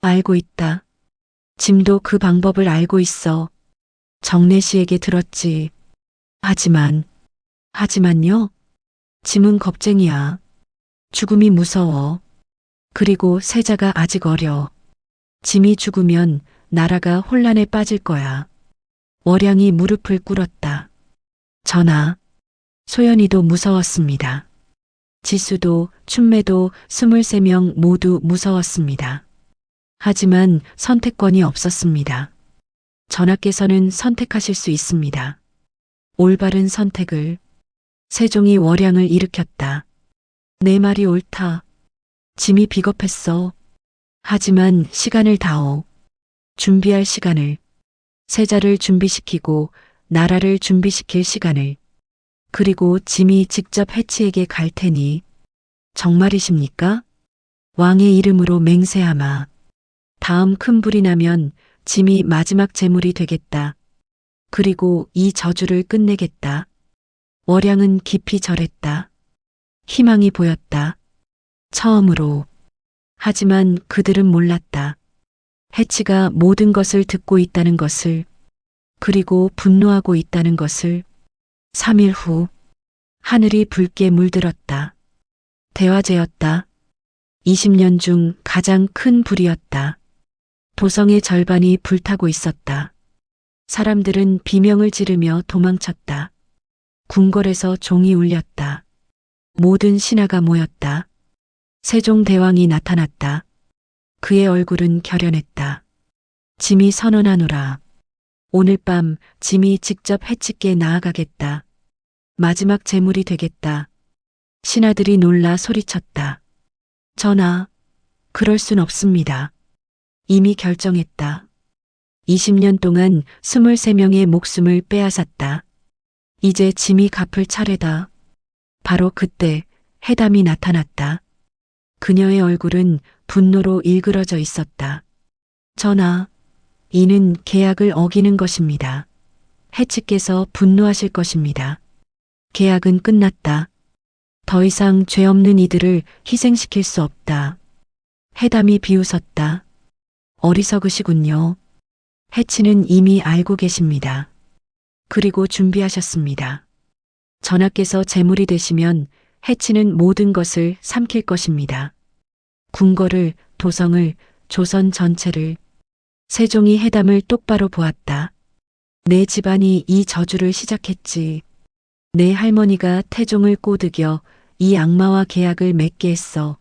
알고 있다. 짐도 그 방법을 알고 있어. 정래 씨에게 들었지. 하지만요? 짐은 겁쟁이야. 죽음이 무서워. 그리고 세자가 아직 어려. 짐이 죽으면 나라가 혼란에 빠질 거야. 월양이 무릎을 꿇었다. 전하, 소연이도 무서웠습니다. 지수도, 춘매도 23명 모두 무서웠습니다. 하지만 선택권이 없었습니다. 전하께서는 선택하실 수 있습니다. 올바른 선택을. 세종이 월양을 일으켰다. 내 말이 옳다. 짐이 비겁했어. 하지만 시간을 다오. 준비할 시간을. 세자를 준비시키고 나라를 준비시킬 시간을. 그리고 짐이 직접 해치에게 갈 테니. 정말이십니까? 왕의 이름으로 맹세하마. 다음 큰 불이 나면 짐이 마지막 제물이 되겠다. 그리고 이 저주를 끝내겠다. 월양은 깊이 절했다. 희망이 보였다. 처음으로. 하지만 그들은 몰랐다. 해치가 모든 것을 듣고 있다는 것을, 그리고 분노하고 있다는 것을. 3일 후 하늘이 붉게 물들었다. 대화제였다. 20년 중 가장 큰 불이었다. 도성의 절반이 불타고 있었다. 사람들은 비명을 지르며 도망쳤다. 궁궐에서 종이 울렸다. 모든 신하가 모였다. 세종대왕이 나타났다. 그의 얼굴은 결연했다. 짐이 선언하노라. 오늘 밤 짐이 직접 해치께 나아가겠다. 마지막 제물이 되겠다. 신하들이 놀라 소리쳤다. 전하, 그럴 순 없습니다. 이미 결정했다. 20년 동안 23명의 목숨을 빼앗았다. 이제 짐이 갚을 차례다. 바로 그때 해담이 나타났다. 그녀의 얼굴은 분노로 일그러져 있었다. 전하, 이는 계약을 어기는 것입니다. 해치께서 분노하실 것입니다. 계약은 끝났다. 더 이상 죄 없는 이들을 희생시킬 수 없다. 해담이 비웃었다. 어리석으시군요. 해치는 이미 알고 계십니다. 그리고 준비하셨습니다. 전하께서 제물이 되시면 해치는 모든 것을 삼킬 것입니다. 궁궐을, 도성을, 조선 전체를. 세종이 해담을 똑바로 보았다. 내 집안이 이 저주를 시작했지. 내 할머니가 태종을 꼬드겨 이 악마와 계약을 맺게 했어.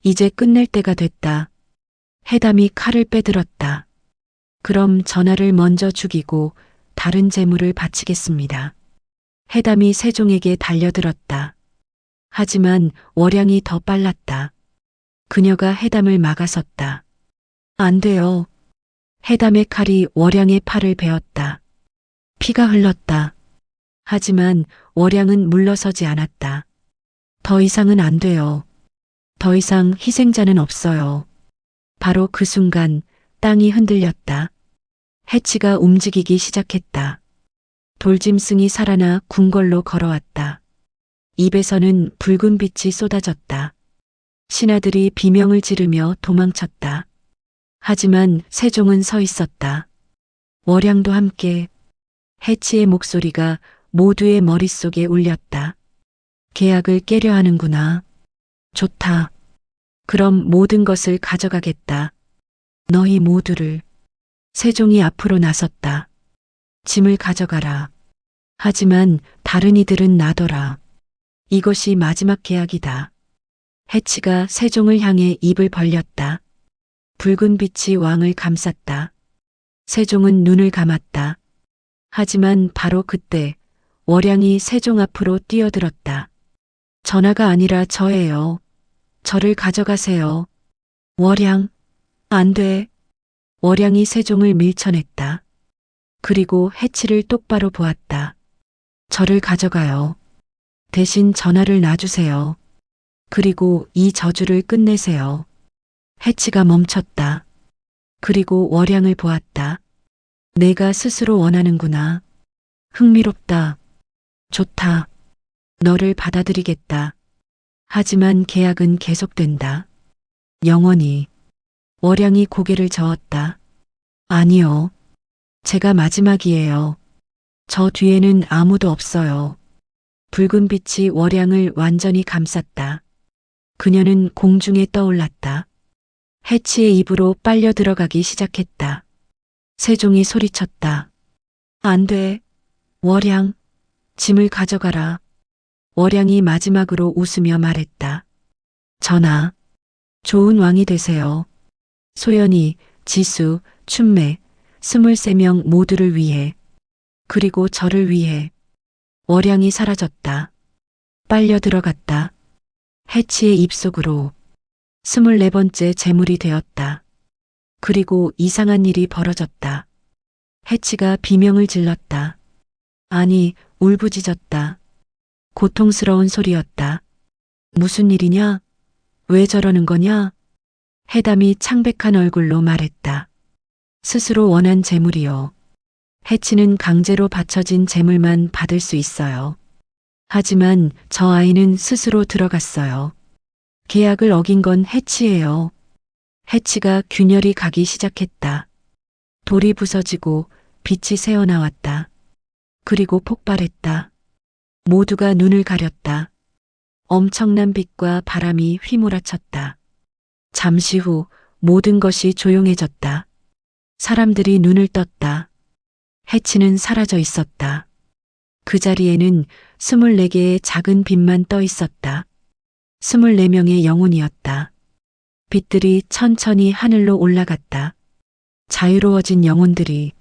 이제 끝낼 때가 됐다. 해담이 칼을 빼들었다. 그럼 전하를 먼저 죽이고 다른 제물을 바치겠습니다. 해담이 세종에게 달려들었다. 하지만 월양이 더 빨랐다. 그녀가 해담을 막아섰다. 안 돼요. 해담의 칼이 월양의 팔을 베었다. 피가 흘렀다. 하지만 월양은 물러서지 않았다. 더 이상은 안 돼요. 더 이상 희생자는 없어요. 바로 그 순간 땅이 흔들렸다. 해치가 움직이기 시작했다. 돌짐승이 살아나 궁궐로 걸어왔다. 입에서는 붉은 빛이 쏟아졌다. 신하들이 비명을 지르며 도망쳤다. 하지만 세종은 서 있었다. 월양도 함께. 해치의 목소리가 모두의 머릿속에 울렸다. 계약을 깨려 하는구나. 좋다. 그럼 모든 것을 가져가겠다. 너희 모두를. 세종이 앞으로 나섰다. 짐을 가져가라. 하지만 다른 이들은 나더라. 이것이 마지막 계약이다. 해치가 세종을 향해 입을 벌렸다. 붉은 빛이 왕을 감쌌다. 세종은 눈을 감았다. 하지만 바로 그때 월양이 세종 앞으로 뛰어들었다. 전하가 아니라 저예요. 저를 가져가세요. 월양, 안 돼. 월양이 세종을 밀쳐냈다. 그리고 해치를 똑바로 보았다. 저를 가져가요. 대신 전하를 놔주세요. 그리고 이 저주를 끝내세요. 해치가 멈췄다. 그리고 월양을 보았다. 내가 스스로 원하는구나. 흥미롭다. 좋다. 너를 받아들이겠다. 하지만 계약은 계속된다. 영원히. 월양이 고개를 저었다. 아니요. 제가 마지막이에요. 저 뒤에는 아무도 없어요. 붉은 빛이 월양을 완전히 감쌌다. 그녀는 공중에 떠올랐다. 해치의 입으로 빨려 들어가기 시작했다. 세종이 소리쳤다. 안 돼. 월양, 짐을 가져가라. 월양이 마지막으로 웃으며 말했다. 전하, 좋은 왕이 되세요. 소연이, 지수, 춘매, 23명 모두를 위해, 그리고 저를 위해. 월양이 사라졌다. 빨려 들어갔다. 해치의 입속으로. 24번째 제물이 되었다. 그리고 이상한 일이 벌어졌다. 해치가 비명을 질렀다. 아니, 울부짖었다. 고통스러운 소리였다. 무슨 일이냐? 왜 저러는 거냐? 해담이 창백한 얼굴로 말했다. 스스로 원한 제물이요. 해치는 강제로 바쳐진 제물만 받을 수 있어요. 하지만 저 아이는 스스로 들어갔어요. 계약을 어긴 건 해치예요. 해치가 균열이 가기 시작했다. 돌이 부서지고 빛이 새어나왔다. 그리고 폭발했다. 모두가 눈을 가렸다. 엄청난 빛과 바람이 휘몰아쳤다. 잠시 후 모든 것이 조용해졌다. 사람들이 눈을 떴다. 해치는 사라져 있었다. 그 자리에는 24개의 작은 빛만 떠 있었다. 24명의 영혼이었다. 빛들이 천천히 하늘로 올라갔다. 자유로워진 영혼들이.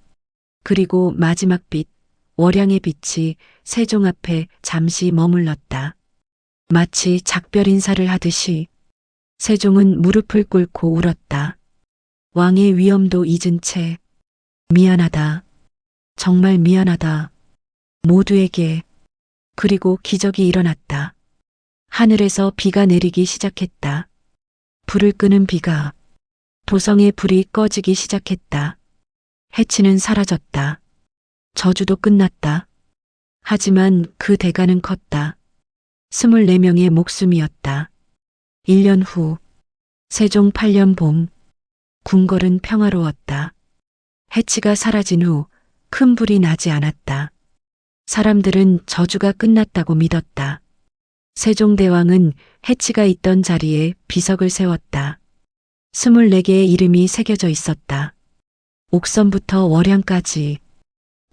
그리고 마지막 빛, 월양의 빛이 세종 앞에 잠시 머물렀다. 마치 작별 인사를 하듯이. 세종은 무릎을 꿇고 울었다. 왕의 위엄도 잊은 채. 미안하다. 정말 미안하다. 모두에게. 그리고 기적이 일어났다. 하늘에서 비가 내리기 시작했다. 불을 끄는 비가. 도성의 불이 꺼지기 시작했다. 해치는 사라졌다. 저주도 끝났다. 하지만 그 대가는 컸다. 24명의 목숨이었다. 1년 후, 세종 8년 봄, 궁궐은 평화로웠다. 해치가 사라진 후 큰 불이 나지 않았다. 사람들은 저주가 끝났다고 믿었다. 세종대왕은 해치가 있던 자리에 비석을 세웠다. 24개의 이름이 새겨져 있었다. 옥선부터 월양까지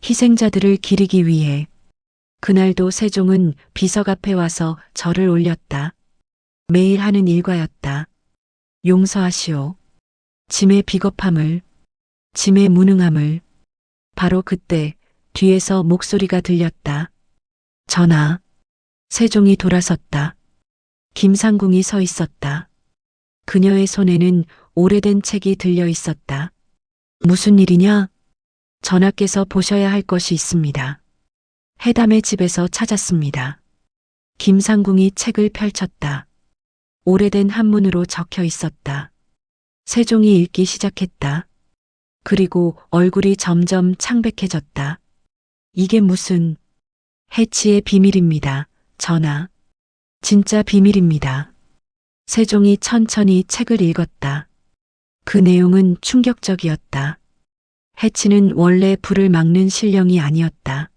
희생자들을 기리기 위해. 그날도 세종은 비석 앞에 와서 절을 올렸다. 매일 하는 일과였다. 용서하시오. 짐의 비겁함을, 짐의 무능함을. 바로 그때 뒤에서 목소리가 들렸다. 전하. 세종이 돌아섰다. 김상궁이 서 있었다. 그녀의 손에는 오래된 책이 들려 있었다. 무슨 일이냐? 전하께서 보셔야 할 것이 있습니다. 해담의 집에서 찾았습니다. 김상궁이 책을 펼쳤다. 오래된 한문으로 적혀 있었다. 세종이 읽기 시작했다. 그리고 얼굴이 점점 창백해졌다. 이게 무슨 해치의 비밀입니다. 전하. 진짜 비밀입니다. 세종이 천천히 책을 읽었다. 그 내용은 충격적이었다. 해치는 원래 불을 막는 신령이 아니었다.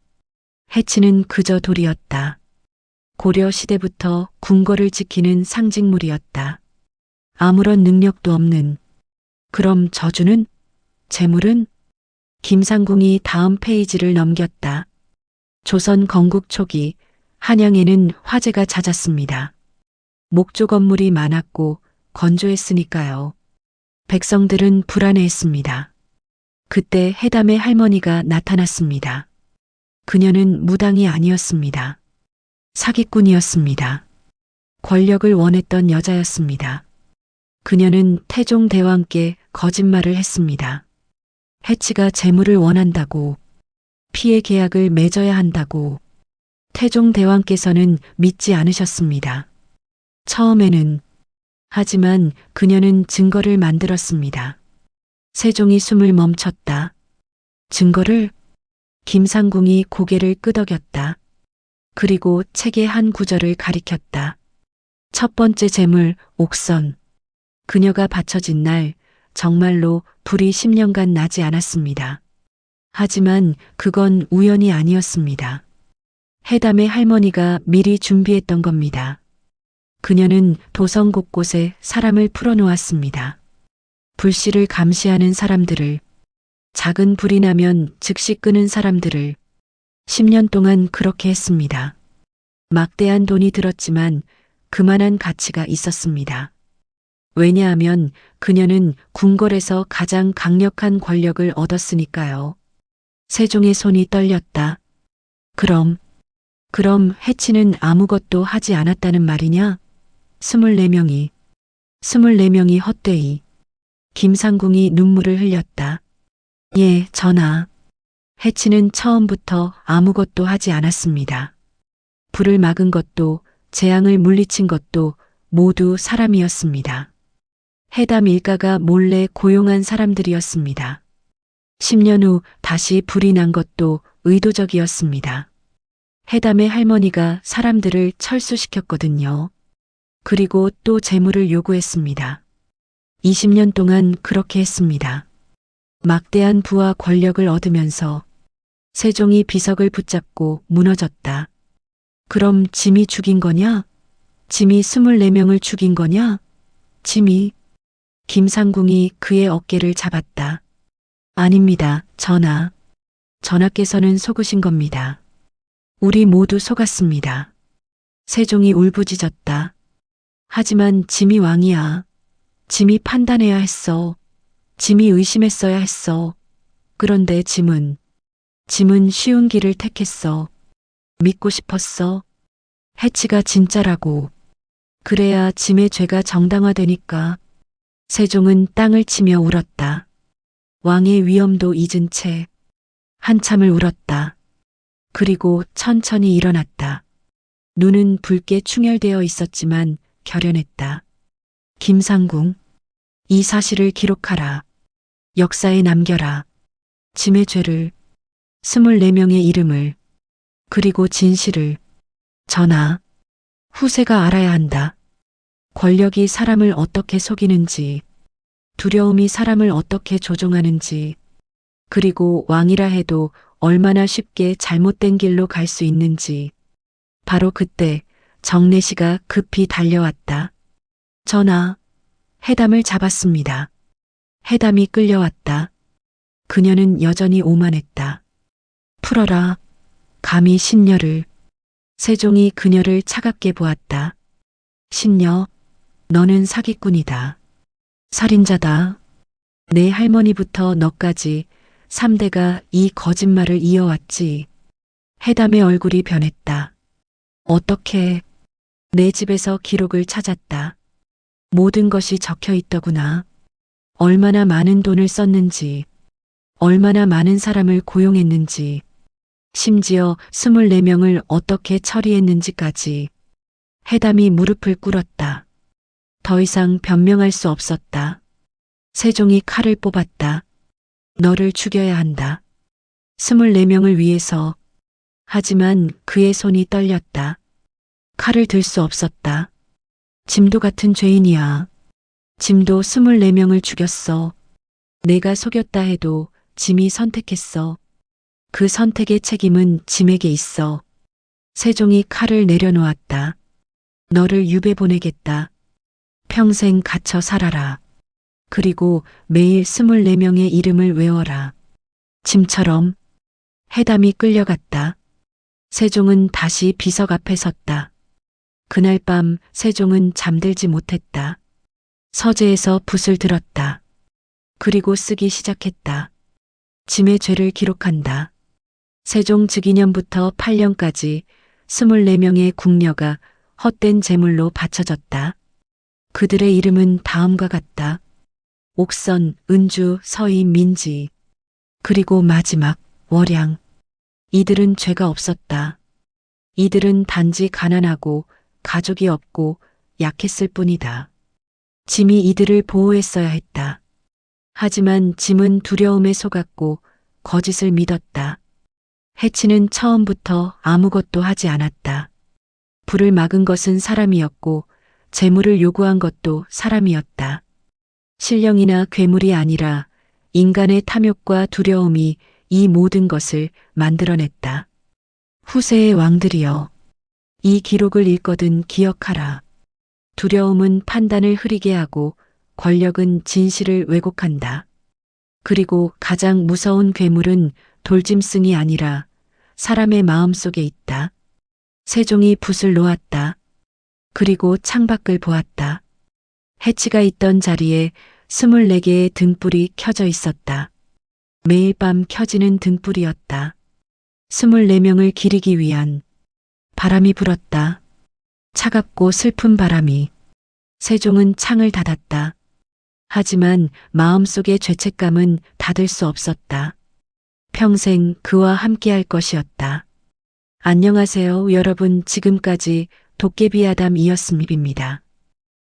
해치는 그저 돌이었다. 고려 시대부터 궁궐을 지키는 상징물이었다. 아무런 능력도 없는. 그럼 저주는? 재물은? 김상궁이 다음 페이지를 넘겼다. 조선 건국 초기 한양에는 화재가 잦았습니다. 목조 건물이 많았고 건조했으니까요. 백성들은 불안해했습니다. 그때 해담의 할머니가 나타났습니다. 그녀는 무당이 아니었습니다. 사기꾼이었습니다. 권력을 원했던 여자였습니다. 그녀는 태종 대왕께 거짓말을 했습니다. 해치가 재물을 원한다고, 피해 계약을 맺어야 한다고. 태종 대왕께서는 믿지 않으셨습니다. 처음에는. 하지만 그녀는 증거를 만들었습니다. 세종이 숨을 멈췄다. 증거를? 김상궁이 고개를 끄덕였다. 그리고 책의 한 구절을 가리켰다. 첫 번째 재물, 옥선. 그녀가 바쳐진 날 정말로 불이 10년간 나지 않았습니다. 하지만 그건 우연이 아니었습니다. 해담의 할머니가 미리 준비했던 겁니다. 그녀는 도성 곳곳에 사람을 풀어놓았습니다. 불씨를 감시하는 사람들을, 작은 불이 나면 즉시 끄는 사람들을 10년 동안 그렇게 했습니다. 막대한 돈이 들었지만 그만한 가치가 있었습니다. 왜냐하면 그녀는 궁궐에서 가장 강력한 권력을 얻었으니까요. 세종의 손이 떨렸다. 그럼 해치는 아무것도 하지 않았다는 말이냐? 24명이 헛되이. 김상궁이 눈물을 흘렸다. 예, 전하. 해치는 처음부터 아무것도 하지 않았습니다. 불을 막은 것도 재앙을 물리친 것도 모두 사람이었습니다. 해담 일가가 몰래 고용한 사람들이었습니다. 10년 후 다시 불이 난 것도 의도적이었습니다. 해담의 할머니가 사람들을 철수시켰거든요. 그리고 또 재물을 요구했습니다. 20년 동안 그렇게 했습니다. 막대한 부와 권력을 얻으면서 세종이 비석을 붙잡고 무너졌다. 그럼 짐이 죽인 거냐? 짐이 24명을 죽인 거냐? 짐이? 김상궁이 그의 어깨를 잡았다. 아닙니다, 전하. 전하께서는 속으신 겁니다. 우리 모두 속았습니다. 세종이 울부짖었다. 하지만 짐이 왕이야. 짐이 판단해야 했어. 짐이 의심했어야 했어. 그런데 짐은 쉬운 길을 택했어. 믿고 싶었어. 해치가 진짜라고. 그래야 짐의 죄가 정당화되니까. 세종은 땅을 치며 울었다. 왕의 위엄도 잊은 채 한참을 울었다. 그리고 천천히 일어났다. 눈은 붉게 충혈되어 있었지만 결연했다. 김상궁, 이 사실을 기록하라. 역사에 남겨라. 짐의 죄를, 24명의 이름을, 그리고 진실을. 전하, 후세가 알아야 한다. 권력이 사람을 어떻게 속이는지, 두려움이 사람을 어떻게 조종하는지, 그리고 왕이라 해도 얼마나 쉽게 잘못된 길로 갈 수 있는지. 바로 그때 정내시가 급히 달려왔다. 전하, 해담을 잡았습니다. 해담이 끌려왔다. 그녀는 여전히 오만했다. 풀어라. 감히 신녀를. 세종이 그녀를 차갑게 보았다. 신녀, 너는 사기꾼이다. 살인자다. 내 할머니부터 너까지 3대가 이 거짓말을 이어왔지. 해담의 얼굴이 변했다. 어떻게? 내 집에서 기록을 찾았다. 모든 것이 적혀 있더구나. 얼마나 많은 돈을 썼는지, 얼마나 많은 사람을 고용했는지, 심지어 24명을 어떻게 처리했는지까지. 해담이 무릎을 꿇었다. 더 이상 변명할 수 없었다. 세종이 칼을 뽑았다. 너를 죽여야 한다. 24명을 위해서. 하지만 그의 손이 떨렸다. 칼을 들 수 없었다. 짐도 같은 죄인이야. 짐도 24명을 죽였어. 내가 속였다 해도 짐이 선택했어. 그 선택의 책임은 짐에게 있어. 세종이 칼을 내려놓았다. 너를 유배 보내겠다. 평생 갇혀 살아라. 그리고 매일 24명의 이름을 외워라. 짐처럼. 해담이 끌려갔다. 세종은 다시 비석 앞에 섰다. 그날 밤 세종은 잠들지 못했다. 서재에서 붓을 들었다. 그리고 쓰기 시작했다. 짐의 죄를 기록한다. 세종 즉위년부터 8년까지 24명의 궁녀가 헛된 제물로 바쳐졌다. 그들의 이름은 다음과 같다. 옥선, 은주, 서희, 민지. 그리고 마지막 월양. 이들은 죄가 없었다. 이들은 단지 가난하고 가족이 없고 약했을 뿐이다. 짐이 이들을 보호했어야 했다. 하지만 짐은 두려움에 속았고 거짓을 믿었다. 해치는 처음부터 아무것도 하지 않았다. 불을 막은 것은 사람이었고 재물을 요구한 것도 사람이었다. 신령이나 괴물이 아니라 인간의 탐욕과 두려움이 이 모든 것을 만들어냈다. 후세의 왕들이여, 이 기록을 읽거든 기억하라. 두려움은 판단을 흐리게 하고 권력은 진실을 왜곡한다. 그리고 가장 무서운 괴물은 돌짐승이 아니라 사람의 마음 속에 있다. 세종이 붓을 놓았다. 그리고 창밖을 보았다. 해치가 있던 자리에 24개의 등불이 켜져 있었다. 매일 밤 켜지는 등불이었다. 24명을 기리기 위한. 바람이 불었다. 차갑고 슬픈 바람이. 세종은 창을 닫았다. 하지만 마음속의 죄책감은 닫을 수 없었다. 평생 그와 함께할 것이었다. 안녕하세요, 여러분. 지금까지 도깨비 아담이었습니다.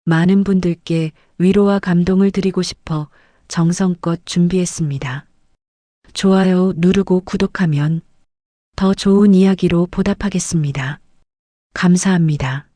많은 분들께 위로와 감동을 드리고 싶어 정성껏 준비했습니다. 좋아요 누르고 구독하면 더 좋은 이야기로 보답하겠습니다. 감사합니다.